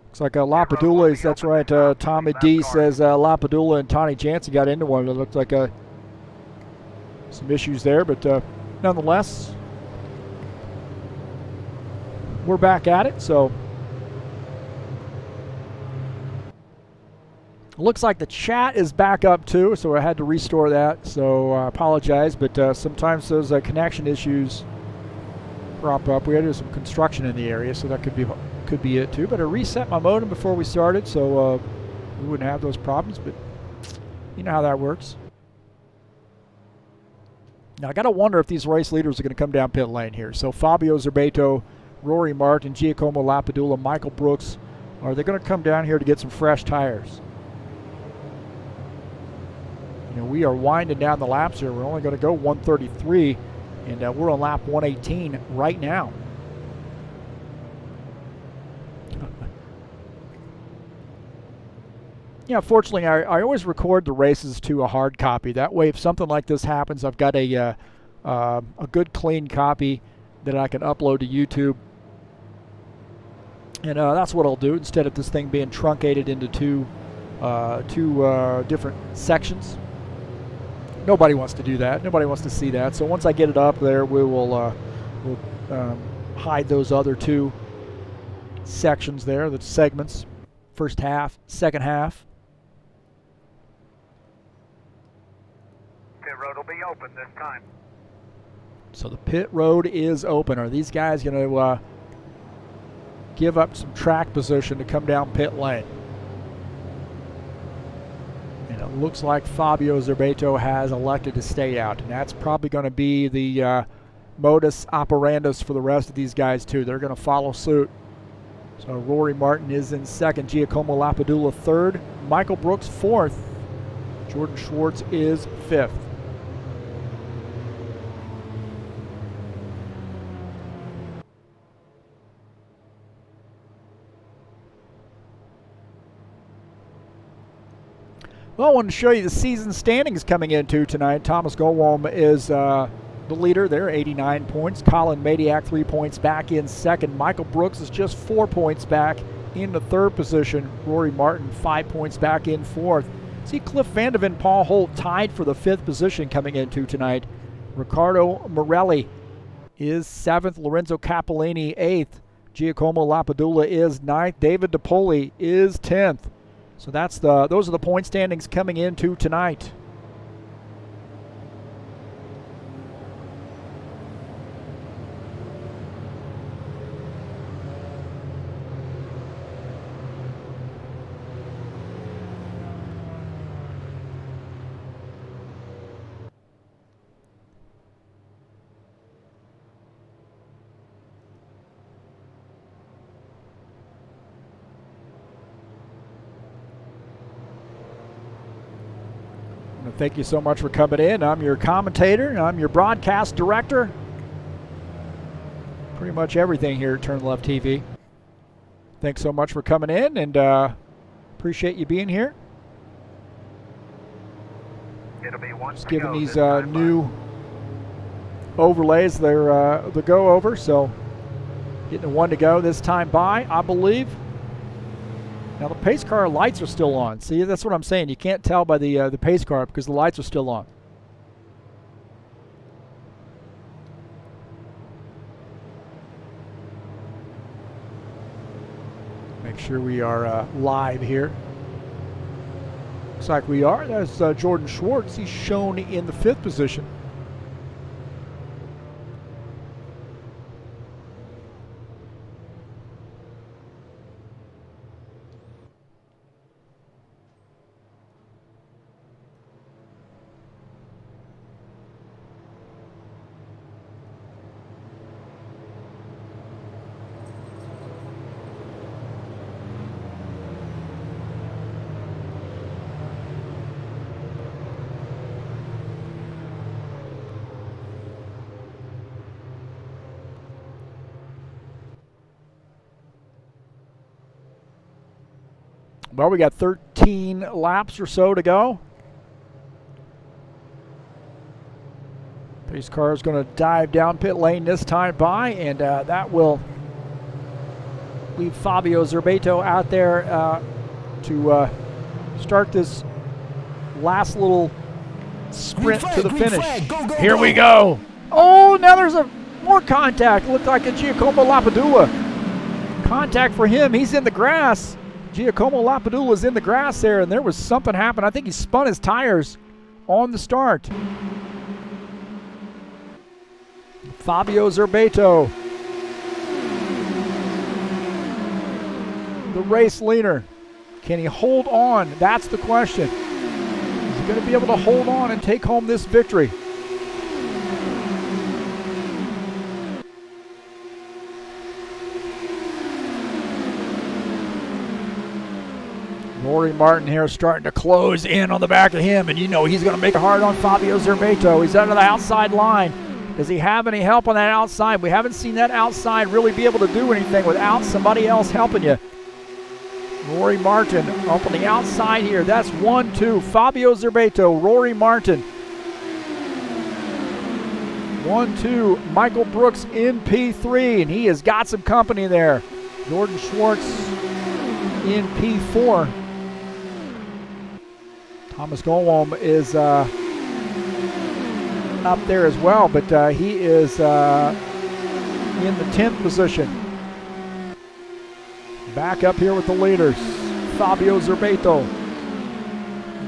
Looks like Lapadula, that's right. Tommy D says Lapadula and Tony Jansen got into one. It looked like some issues there, but nonetheless, we're back at it. So looks like the chat is back up too, so I had to restore that. So I apologize, but sometimes those connection issues crop up. We had to do some construction in the area, so that could be it too. But I reset my modem before we started, so we wouldn't have those problems. But you know how that works. Now I got to wonder if these race leaders are going to come down pit lane here. So Fabio Zerbeto, Rory Martin, Giacomo Lapadula, Michael Brooks, are they going to come down here to get some fresh tires? You know, we are winding down the laps here. We're only going to go 133, and we're on lap 118 right now. Yeah, fortunately, I always record the races to a hard copy. That way, if something like this happens, I've got a good, clean copy that I can upload to YouTube. And that's what I'll do instead of this thing being truncated into two different sections. Nobody wants to do that. Nobody wants to see that. So once I get it up there, we'll hide those other two sections there, the segments, first half, second half. Pit road will be open this time. So the pit road is open. Are these guys going to give up some track position to come down pit lane. And it looks like Fabio Zerbato has elected to stay out, and that's probably going to be the modus operandus for the rest of these guys too. They're going to follow suit. So Rory Martin is in second, Giacomo Lapadula third, Michael Brooks fourth, Jordan Schwartz is fifth. Well, I wanted to show you the season standings coming into tonight. Thomas Gowalm is the leader there, 89 points. Colin Madiak 3 points back in second. Michael Brooks is just 4 points back in the third position. Rory Martin 5 points back in fourth. See Cliff Vandeven, Paul Holt tied for the fifth position coming into tonight. Ricardo Morelli is seventh. Lorenzo Capellini eighth. Giacomo Lapadula is ninth. David DePoli is 10th. So those are the point standings coming into tonight. Thank you so much for coming in. I'm your commentator. I'm your broadcast director. Pretty much everything here at TurnLeftTV. Thanks so much for coming in, and appreciate you being here. It'll be one Just to giving go these this time new overlays the go over. So getting a one to go this time by, I believe. Now the pace car lights are still on. See, that's what I'm saying. You can't tell by the pace car because the lights are still on. Make sure we are live here. Looks like we are. That's Jordan Schwartz. He's shown in the fifth position. Well, we got 13 laps or so to go. Pace car is going to dive down pit lane this time by, and that will leave Fabio Zerbato out there to start this last little sprint to the finish. Here we go. Oh, now there's more contact. Looked like a Giacomo Lapadula. Contact for him. He's in the grass. Giacomo Lapadula is in the grass there, and there was something happen. I think he spun his tires on the start. Fabio Zerbato, the race leader. Can he hold on? That's the question. Is he going to be able to hold on and take home this victory? Rory Martin here starting to close in on the back of him, and you know he's going to make it hard on Fabio Zerbato. He's under the outside line. Does he have any help on that outside? We haven't seen that outside really be able to do anything without somebody else helping you. Rory Martin up on the outside here. That's 1-2. Fabio Zerbato, Rory Martin. 1-2. Michael Brooks in P3, and he has got some company there. Jordan Schwartz in P4. Thomas Gowalm is up there as well, but he is in the 10th position. Back up here with the leaders. Fabio Zerbato.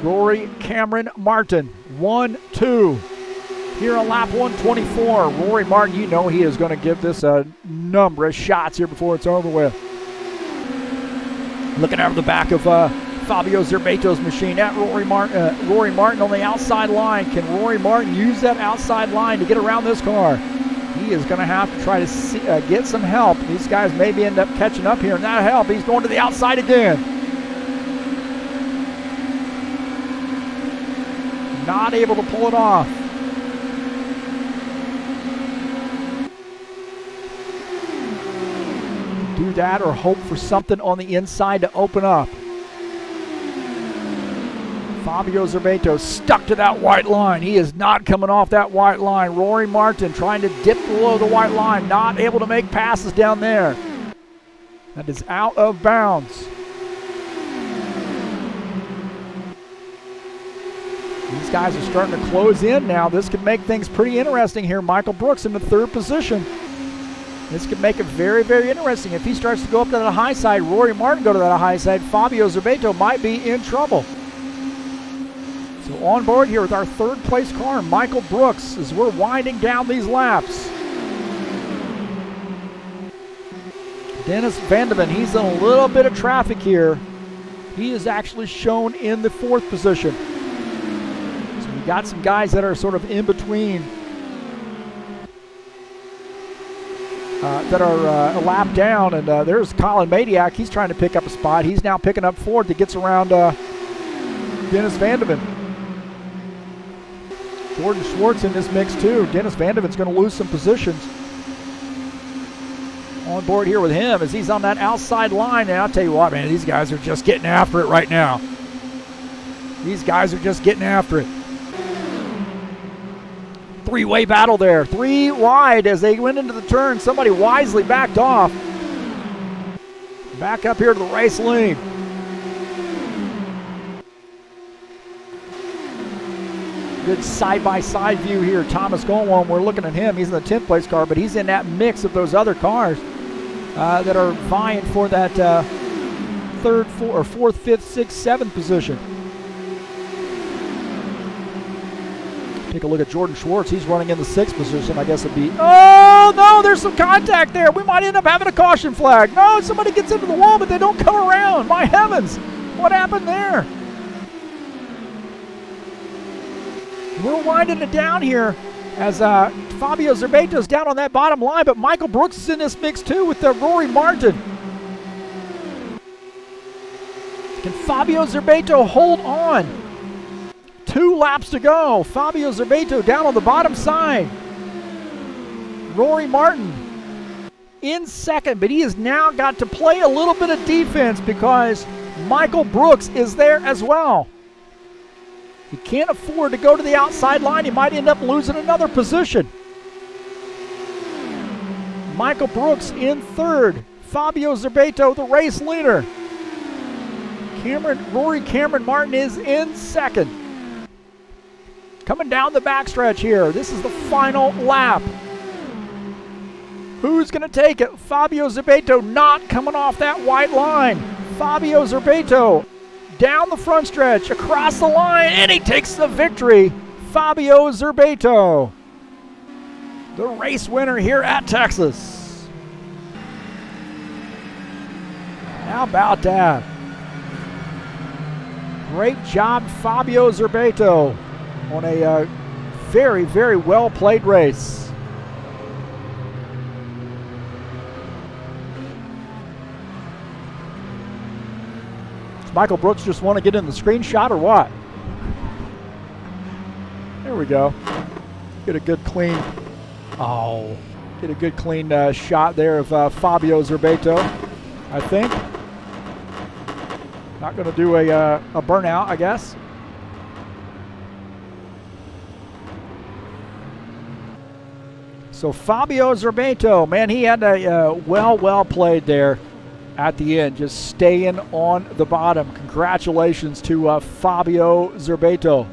Rory Cameron Martin. 1-2. Here on lap 124. Rory Martin, you know he is going to give this a number of shots here before it's over with. Looking out of the back of Fabio Zerbato's machine at Rory Martin on the outside line. Can Rory Martin use that outside line to get around this car? He is going to have to try to get some help. These guys maybe end up catching up here, and that help. He's going to the outside again. Not able to pull it off. Do that or hope for something on the inside to open up. Fabio Zerbato stuck to that white line. He is not coming off that white line. Rory Martin trying to dip below the white line, not able to make passes down there. That is out of bounds. These guys are starting to close in now. This could make things pretty interesting here. Michael Brooks in the third position. This could make it very, very interesting. If he starts to go up to that high side, Rory Martin go to that high side, Fabio Zerbato might be in trouble. So on board here with our third place car, Michael Brooks, as we're winding down these laps. Dennis Vandeven, he's in a little bit of traffic here. He is actually shown in the fourth position. So we got some guys that are sort of in between, that are a lap down, and there's Colin Madiak. He's trying to pick up a spot. He's now picking up fourth. That gets around Dennis Vandeven. Jordan Schwartz in this mix too. Dennis Vandeven's going to lose some positions. On board here with him as he's on that outside line. And I'll tell you what, man, these guys are just getting after it right now. These guys are just getting after it. Three-way battle there. Three wide as they went into the turn. Somebody wisely backed off. Back up here to the race lead. Good side-by-side view here. Thomas Golwam, we're looking at him. He's in the 10th place car, but he's in that mix of those other cars that are vying for that third, fourth, fifth, sixth, seventh position. Take a look at Jordan Schwartz. He's running in the sixth position. I guess it'd be, oh no, there's some contact there. We might end up having a caution flag. No, somebody gets into the wall, but they don't come around. My heavens, what happened there? We're winding it down here as Fabio Zerbato's down on that bottom line, but Michael Brooks is in this mix too with Rory Martin. Can Fabio Zerbato hold on? 2 laps to go. Fabio Zerbato down on the bottom side. Rory Martin in second, but he has now got to play a little bit of defense because Michael Brooks is there as well. He can't afford to go to the outside line. He might end up losing another position. Michael Brooks in third. Fabio Zerbato, the race leader. Rory Cameron Martin is in second. Coming down the backstretch here. This is the final lap. Who's going to take it? Fabio Zerbato not coming off that white line. Fabio Zerbato down the front stretch, across the line, and he takes the victory. Fabio Zerbato, the race winner here at Texas. How about that? Great job, Fabio Zerbato, on a very, very well played race. Michael Brooks just want to get in the screenshot or what? There we go. Get a good clean, shot there of Fabio Zerbato, I think. Not going to do a burnout, I guess. So Fabio Zerbato, man, he had a well played there at the end, just staying on the bottom. Congratulations to Fabio Zerbato.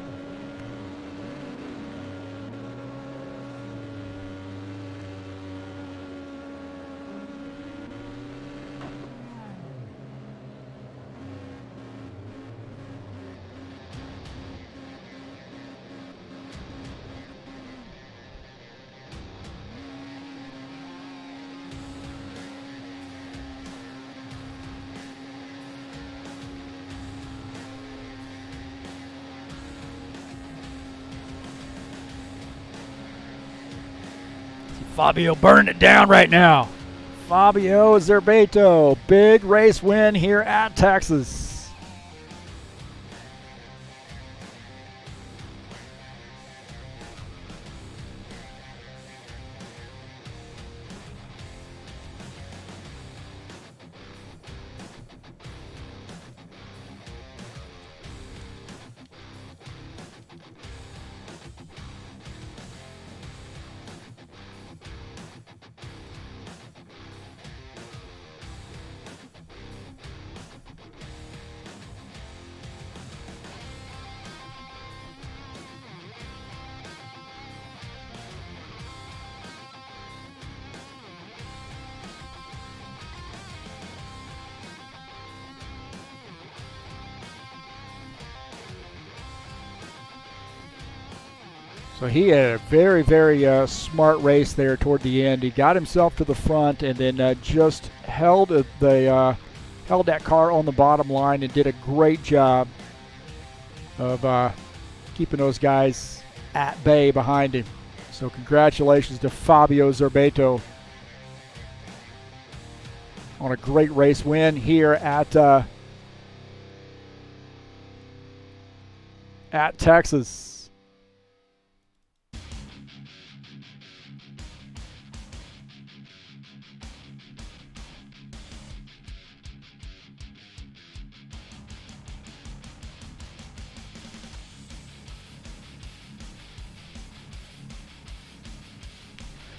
Fabio burning it down right now. Fabio Zerbato, big race win here at Texas. So he had a very, very smart race there toward the end. He got himself to the front and then just held that car on the bottom line and did a great job of keeping those guys at bay behind him. So congratulations to Fabio Zerbato on a great race win here at Texas.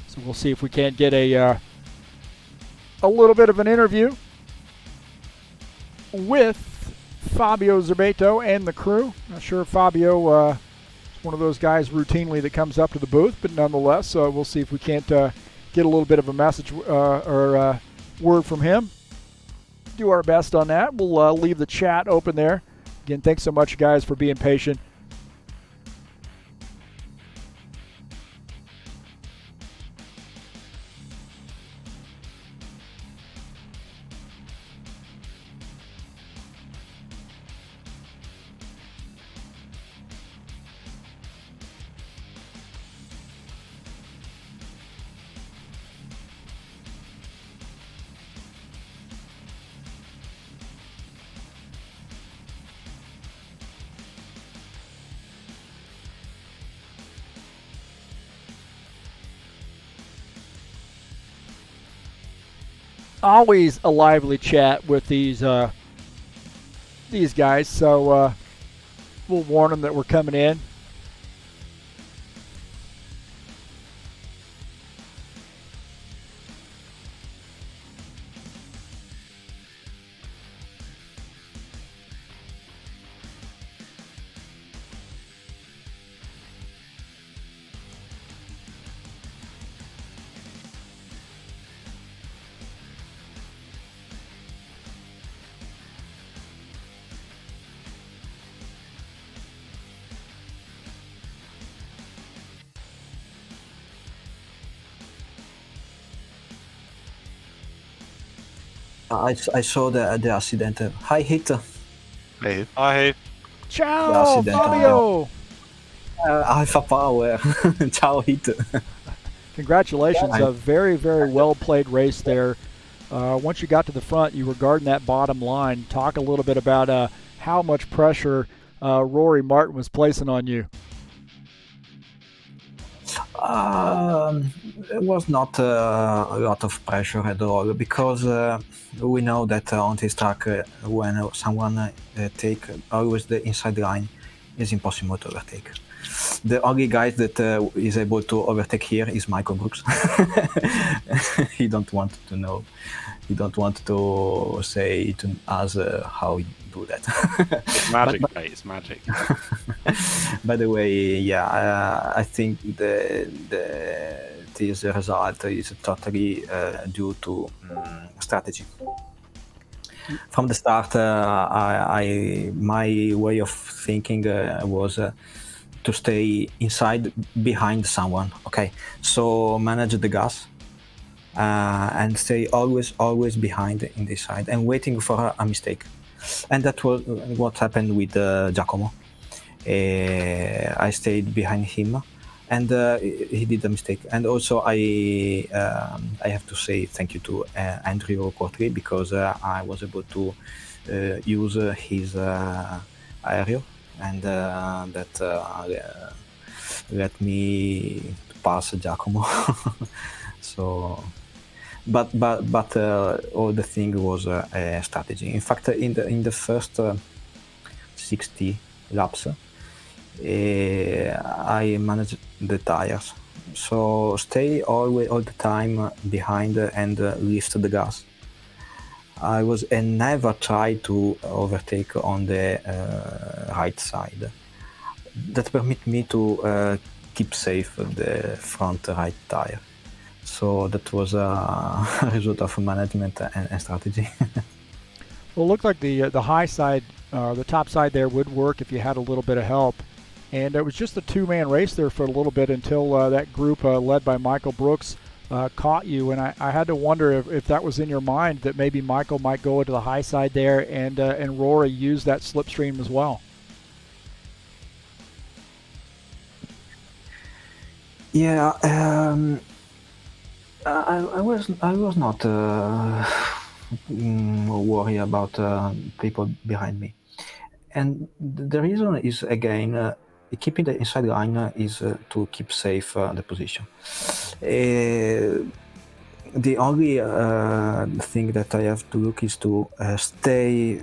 So we'll see if we can't get a little bit of an interview with Fabio Zerbato and the crew. Not sure if Fabio is one of those guys routinely that comes up to the booth, but nonetheless, we'll see if we can't get a little bit of a message or word from him. Do our best on that. We'll leave the chat open there. Again, thanks so much, guys, for being patient. Always a lively chat with these guys, so we'll warn them that we're coming in. I saw the accident. Hi, Heath. Hey. Hi. Ciao, Fabio. Alpha Power. Ciao, Heath. Congratulations. A very, very well played race there. Once you got to the front, you were guarding that bottom line. Talk a little bit about how much pressure Rory Martin was placing on you. It was not a lot of pressure at all, because we know that on this track, when someone take always the inside line, it's impossible to overtake. The only guy that is able to overtake here is Michael Brooks. He don't want to know. He don't want to say to us how you do that. It's magic, mate. It's magic. By the way, yeah, I think this result is totally due to strategy. From the start, my way of thinking was to stay inside behind someone. Okay, so manage the gas and stay always behind in this side and waiting for a mistake. And that was what happened with Giacomo. I stayed behind him and he did a mistake. And also, I have to say thank you to Andrew Courtry, because I was able to use his aerial, and that let me pass Giacomo. So, but all the thing was a strategy. In fact, in the first 60 laps, I managed the tires, so stay all the time behind and lift the gas. I was and never tried to overtake on the right side. That permit me to keep safe the front right tire. So that was a result of management and strategy. Well, it looked like the high side, the top side there would work if you had a little bit of help. And it was just a two-man race there for a little bit until that group led by Michael Brooks caught you. And I had to wonder if that was in your mind, that maybe Michael might go into the high side there and Rory use that slipstream as well. Yeah, I was not worried about people behind me, and the reason is again keeping the inside line is to keep safe the position. The only thing that I have to look is to stay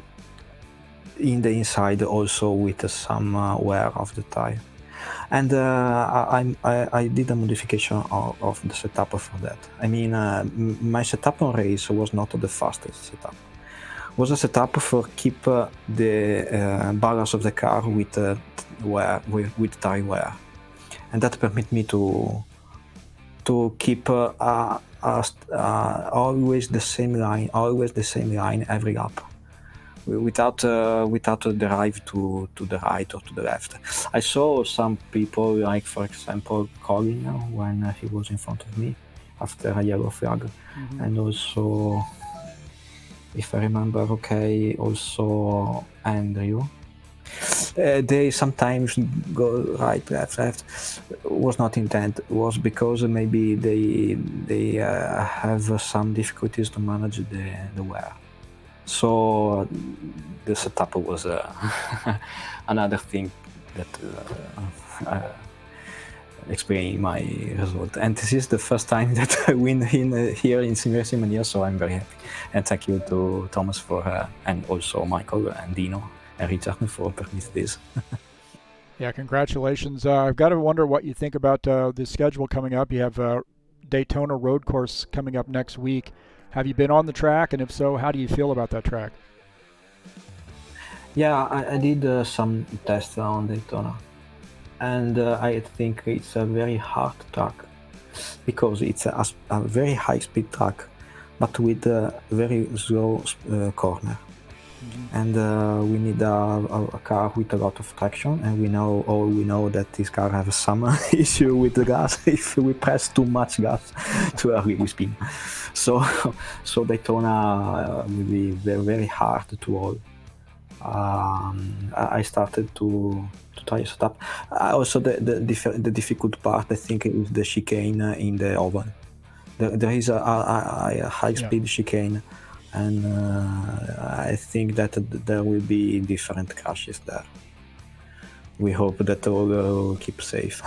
in the inside also with some wear of the tire. And I did a modification of the setup for that. I mean, my setup on race was not the fastest setup. It was a setup for keep the balance of the car with tire wear, and that permit me to keep always the same line every lap, without the drive to the right or to the left. I saw some people, like for example Colin, when he was in front of me after a yellow flag, and also, if I remember okay, also Andrew. They sometimes go right, left. Was not intent. Was because maybe they have some difficulties to manage the wear. So the setup was another thing that explain my result. And this is the first time that I win here in Sim Racing Mania, so I'm very happy. And thank you to Thomas for and also Michael and Dino and Richard for permitting this. Yeah, congratulations. I've got to wonder what you think about the schedule coming up. You have Daytona road course coming up next week. Have you been on the track, and if so, how do you feel about that track? Yeah, I did some tests on Daytona, and I think it's a very hard track because it's a very high-speed track, but with a very slow corner. And we need a car with a lot of traction, and we know that this car has some issue with the gas. If we press too much gas too early, we spin. So Daytona will be very, very hard to hold. I started to try setup. Also, the difficult part, I think, is the chicane in the oval. There is a high-speed chicane, and I think that there will be different crashes there. We hope that all will keep safe.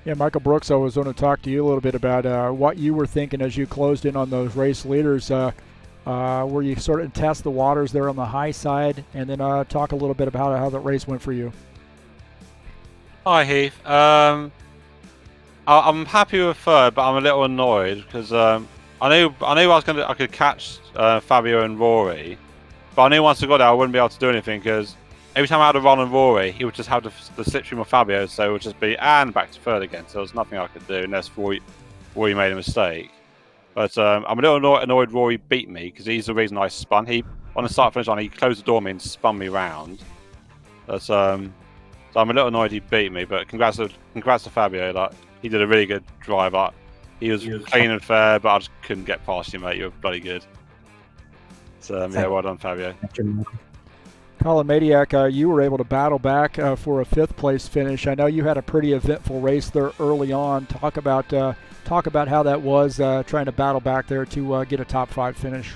Yeah, Michael Brooks, I was going to talk to you a little bit about what you were thinking as you closed in on those race leaders. Where you sort of test the waters there on the high side, and then talk a little bit about how that race went for you. Hi Heath. I'm happy with third, but I'm a little annoyed because I knew I could catch Fabio and Rory, but I knew once I got there I wouldn't be able to do anything because every time I had a run on Rory, he would just have the slipstream of Fabio, so it would just be and back to third again. So there was nothing I could do unless Rory made a mistake. But I'm a little annoyed Rory beat me because he's the reason I spun. On the start finish line, he closed the door on me and spun me round. But, so I'm a little annoyed he beat me. But congrats to Fabio. Like, he did a really good drive up. He was clean and fair, but I just couldn't get past you, mate. You were bloody good. So yeah, well done, Fabio. Colin Madiak, you were able to battle back for a 5th place finish. I know you had a pretty eventful race there early on. Talk about how that was trying to battle back there to get a top 5 finish.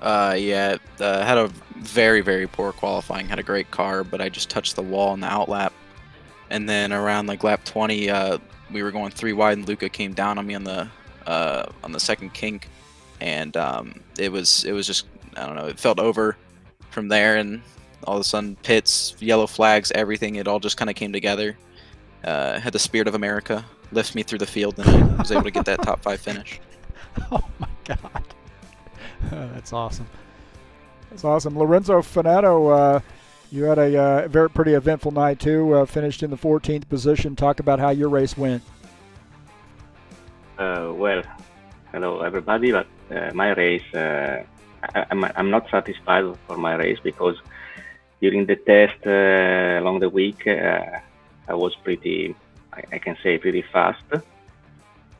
Yeah, had a very, very poor qualifying. Had a great car, but I just touched the wall in the outlap. And then around like lap 20, we were going 3 wide, and Luca came down on me on the second kink, and it was just, I don't know, it felt over from there, and all of a sudden pits, yellow flags, everything, it all just kind of came together. Had the spirit of America lift me through the field, and I was able to get that top 5 finish. Oh my God. That's awesome. That's awesome. Lorenzo Fanato, you had a pretty eventful night too. Finished in the 14th position. Talk about how your race went. Well, hello everybody. But my race, I'm not satisfied for my race because during the test along the week, I was pretty, I can say, pretty fast.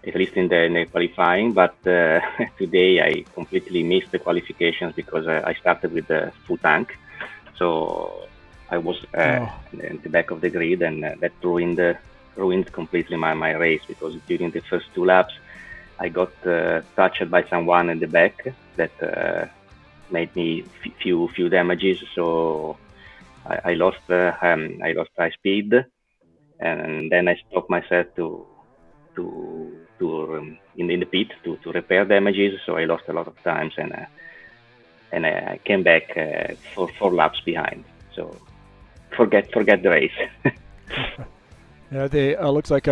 At least in the qualifying, but today I completely missed the qualifications because I started with the full tank, so I was in the back of the grid, and that ruined completely my race, because during the first 2 laps I got touched by someone in the back that made me few damages, so I lost high speed, and then I stopped myself in the pit to repair damages, so I lost a lot of times, and I came back 4 laps behind. So forget the race. Yeah, looks like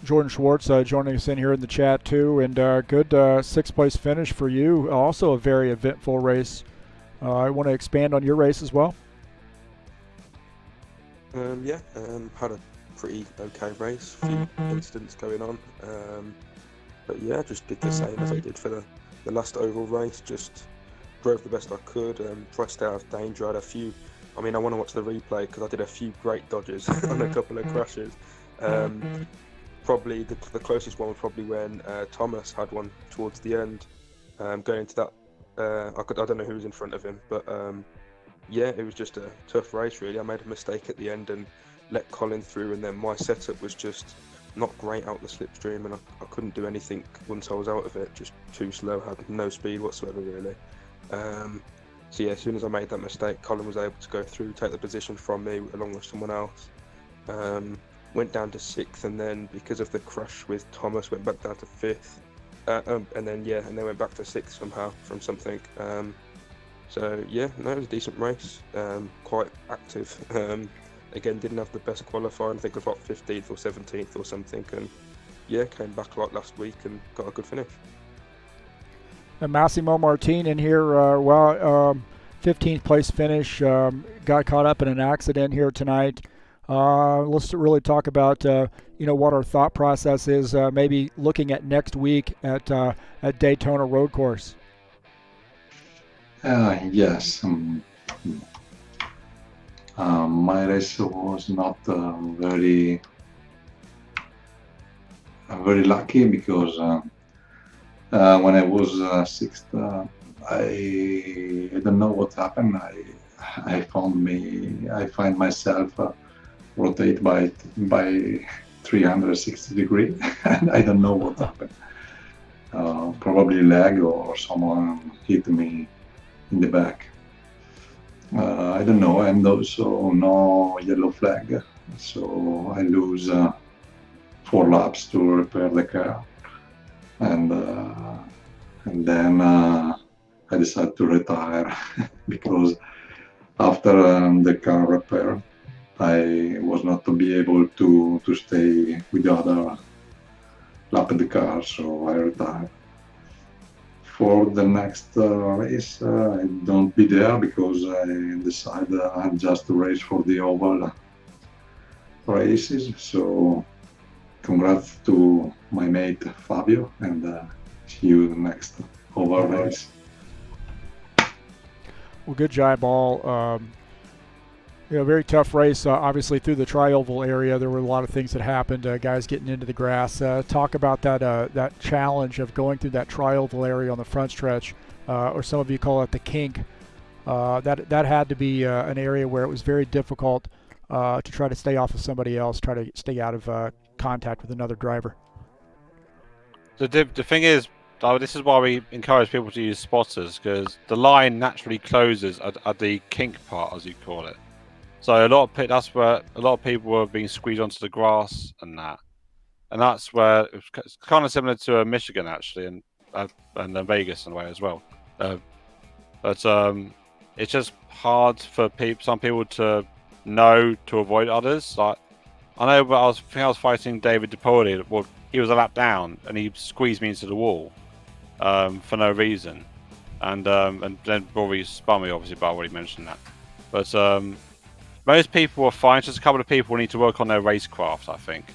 Jordan Schwartz joining us in here in the chat too, and good 6th place finish for you. Also a very eventful race. I want to expand on your race as well. Had a pretty okay race, a few incidents going on, but yeah, just did the same as I did for the last oval race. Just drove the best I could, tried to stay out of danger. I had a few, I want to watch the replay because I did a few great dodges on a couple of crashes. Probably the closest one was probably when Thomas had one towards the end, going into that, I don't know who was in front of him, but yeah, it was just a tough race really. I made a mistake at the end and let Colin through, and then my setup was just not great out the slipstream, and I couldn't do anything once I was out of it. Just too slow, had no speed whatsoever really. So yeah, as soon as I made that mistake, Colin was able to go through, take the position from me along with someone else. Went down to 6th, and then because of the crash with Thomas, went back down to 5th, and then went back to 6th somehow from something. So yeah, no, it was a decent race, quite active. Again, didn't have the best qualifying. I think I was like 15th or 17th or something, and yeah, came back like last week and got a good finish. And Massimo Martin in here, 15th place finish, got caught up in an accident here tonight. Let's really talk about what our thought process is, maybe looking at next week at Daytona Road Course. Yes. My race was not very lucky because when I was 6th, I don't know what happened. I find myself rotate by 360 degrees, and I don't know what happened. Probably leg or someone hit me in the back. I don't know, and also no yellow flag, so I lose 4 laps to repair the car, and then I decided to retire because after the car repair, I was not to be able to stay with the other lap of the car, so I retired. For the next race, I don't be there because I decided just to race for the oval races. So congrats to my mate Fabio, and see you the next oval race. Well, good job all. Very tough race. Obviously, through the tri-oval area, there were a lot of things that happened. Guys getting into the grass. Talk about that challenge of going through that tri-oval area on the front stretch, or some of you call it the kink. that had to be an area where it was very difficult to try to stay off of somebody else, try to stay out of contact with another driver. The thing is, this is why we encourage people to use spotters, because the line naturally closes at the kink part, as you call it. So that's where a lot of people were being squeezed onto the grass and that's where it's kind of similar to Michigan actually, and then Vegas in a way as well. But it's just hard for some people to know to avoid others. Like I know, but I was fighting David DiPoli. Well, he was a lap down and he squeezed me into the wall for no reason, and then Rory spun me obviously, but I already mentioned that. But most people are fine. Just a couple of people need to work on their racecraft, I think.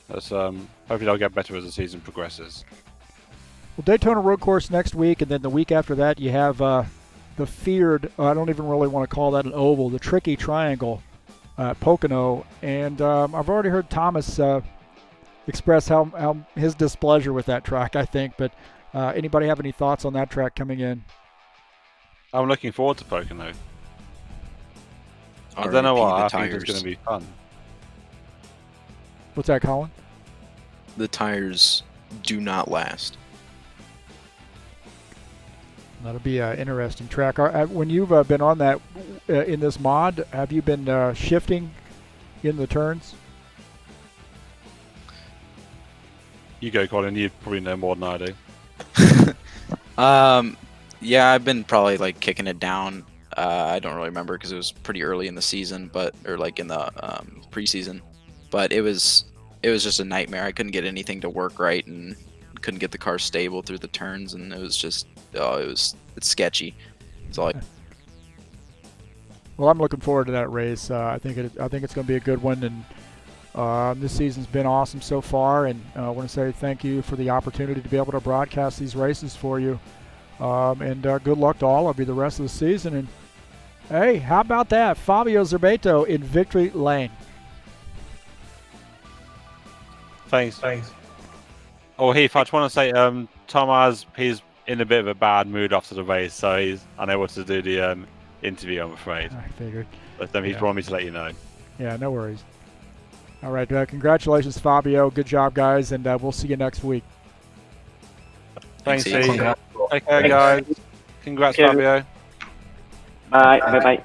That's hopefully they'll get better as the season progresses. Well, Daytona Road Course next week, and then the week after that you have the feared, I don't even really want to call that an oval, the tricky triangle at Pocono. And I've already heard Thomas express how his displeasure with that track, I think. But anybody have any thoughts on that track coming in? I'm looking forward to Pocono. I don't know why. I think it's going to be fun. What's that, Colin? The tires do not last. That'll be an interesting track. When you've been on that in this mod, have you been shifting in the turns? You go, Colin. You probably know more than I do. Yeah, I've been probably like kicking it down. I don't really remember because it was pretty early in the season, or like in the preseason. But it was just a nightmare. I couldn't get anything to work right and couldn't get the car stable through the turns, and it was just it's sketchy. So well, I'm looking forward to that race. I think it's going to be a good one, and this season's been awesome so far. And I want to say thank you for the opportunity to be able to broadcast these races for you. And good luck to all of you the rest of the season. And hey, how about that? Fabio Zerbato in victory lane. Thanks. Oh, Heath, I just want to say, Tom he's in a bit of a bad mood after the race, so he's unable to do the interview, I'm afraid. I figured. But he's wanted me to let you know. Yeah, no worries. All right, congratulations, Fabio. Good job, guys, and we'll see you next week. Thanks, Heath. Take care, guys. Congrats, Fabio. Bye.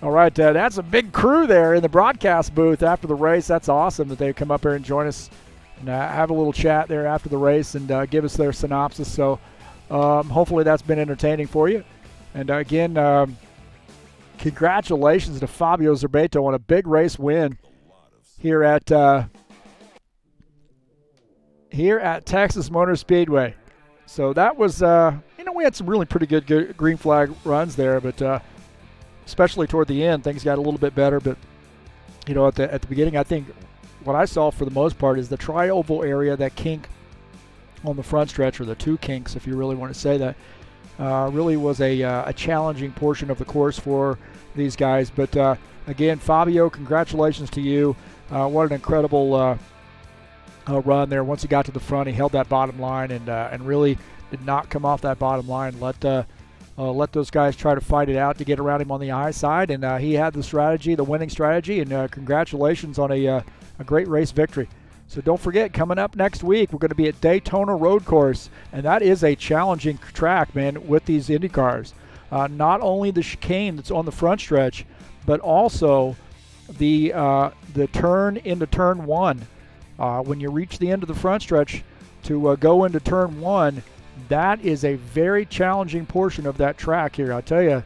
All right, that's a big crew there in the broadcast booth after the race. That's awesome that they come up here and join us and have a little chat there after the race and give us their synopsis. So hopefully that's been entertaining for you. And again, congratulations to Fabio Zerbato on a big race win here at Texas Motor Speedway. So that was, we had some really pretty good green flag runs there, but especially toward the end, things got a little bit better. But, at the beginning, I think what I saw for the most part is the tri-oval area, that kink on the front stretch, or the two kinks, if you really want to say that, really was a challenging portion of the course for these guys. But, again, Fabio, congratulations to you. What an incredible run there. Once he got to the front, he held that bottom line and really did not come off that bottom line. Let those guys try to fight it out to get around him on the high side, and he had the winning strategy, and congratulations on a great race victory. So don't forget, coming up next week, we're going to be at Daytona Road Course, and that is a challenging track, man, with these Indy cars. Not only the chicane that's on the front stretch, but also the turn into turn one. When you reach the end of the front stretch to go into turn one, that is a very challenging portion of that track here, I'll tell you.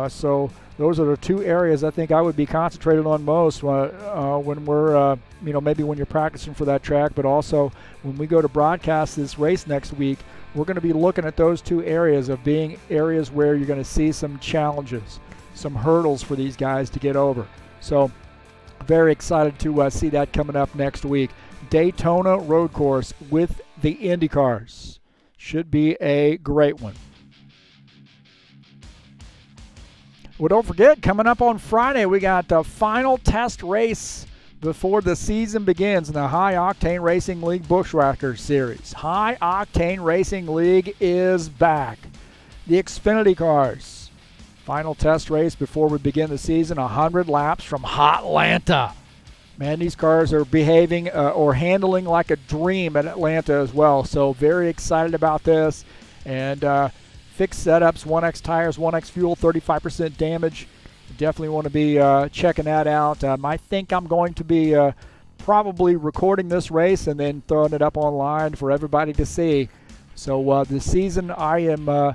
So those are the two areas I think I would be concentrated on most when we're, maybe when you're practicing for that track, but also when we go to broadcast this race next week, we're going to be looking at those two areas of being areas where you're going to see some challenges, some hurdles for these guys to get over. So very excited to see that coming up next week. Daytona Road Course with the Indy cars. Should be a great one. Well, don't forget, coming up on Friday, we got the final test race before the season begins in the High Octane Racing League Bushwhacker Series. High Octane Racing League is back. the Xfinity cars. Final test race before we begin the season, 100 laps from Hotlanta. Man, these cars are behaving or handling like a dream at Atlanta as well. So very excited about this. And fixed setups, 1X tires, 1X fuel, 35% damage. Definitely want to be checking that out. I think I'm going to be probably recording this race and then throwing it up online for everybody to see. So this season I am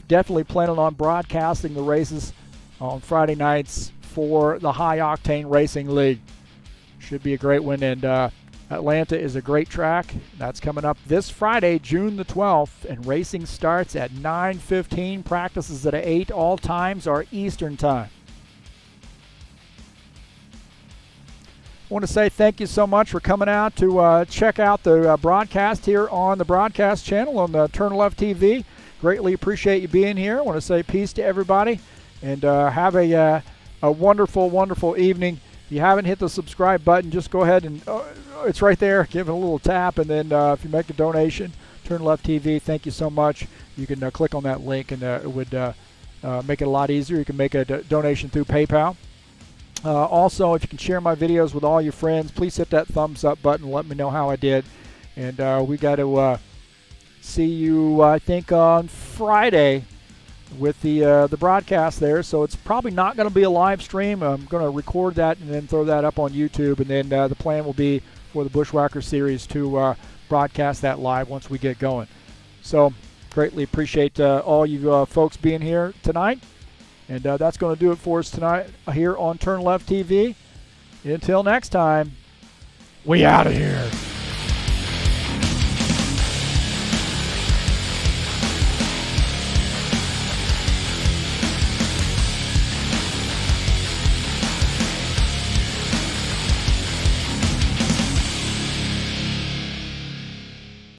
definitely planning on broadcasting the races on Friday nights for the High Octane Racing League. Should be a great one, and Atlanta is a great track. That's coming up this Friday, June the 12th, and racing starts at 9:15. Practices at 8. All times are Eastern time. I want to say thank you so much for coming out to check out the broadcast here on the broadcast channel on the TurnLeftTV. Greatly appreciate you being here. I want to say peace to everybody, and have a wonderful, wonderful evening. If you haven't hit the subscribe button, just go ahead and it's right there. Give it a little tap, and then if you make a donation, TurnLeftTV, thank you so much. You can click on that link, and it would make it a lot easier. You can make a donation through PayPal. Also, if you can share my videos with all your friends, please hit that thumbs up button. Let me know how I did. And we got to see you, I think, on Friday with the broadcast there. So it's probably not going to be a live stream. I'm going to record that and then throw that up on YouTube. And then the plan will be for the Bushwhacker Series to broadcast that live once we get going. So greatly appreciate all you folks being here tonight. And that's going to do it for us tonight here on TurnLeftTV. Until next time, we out of here.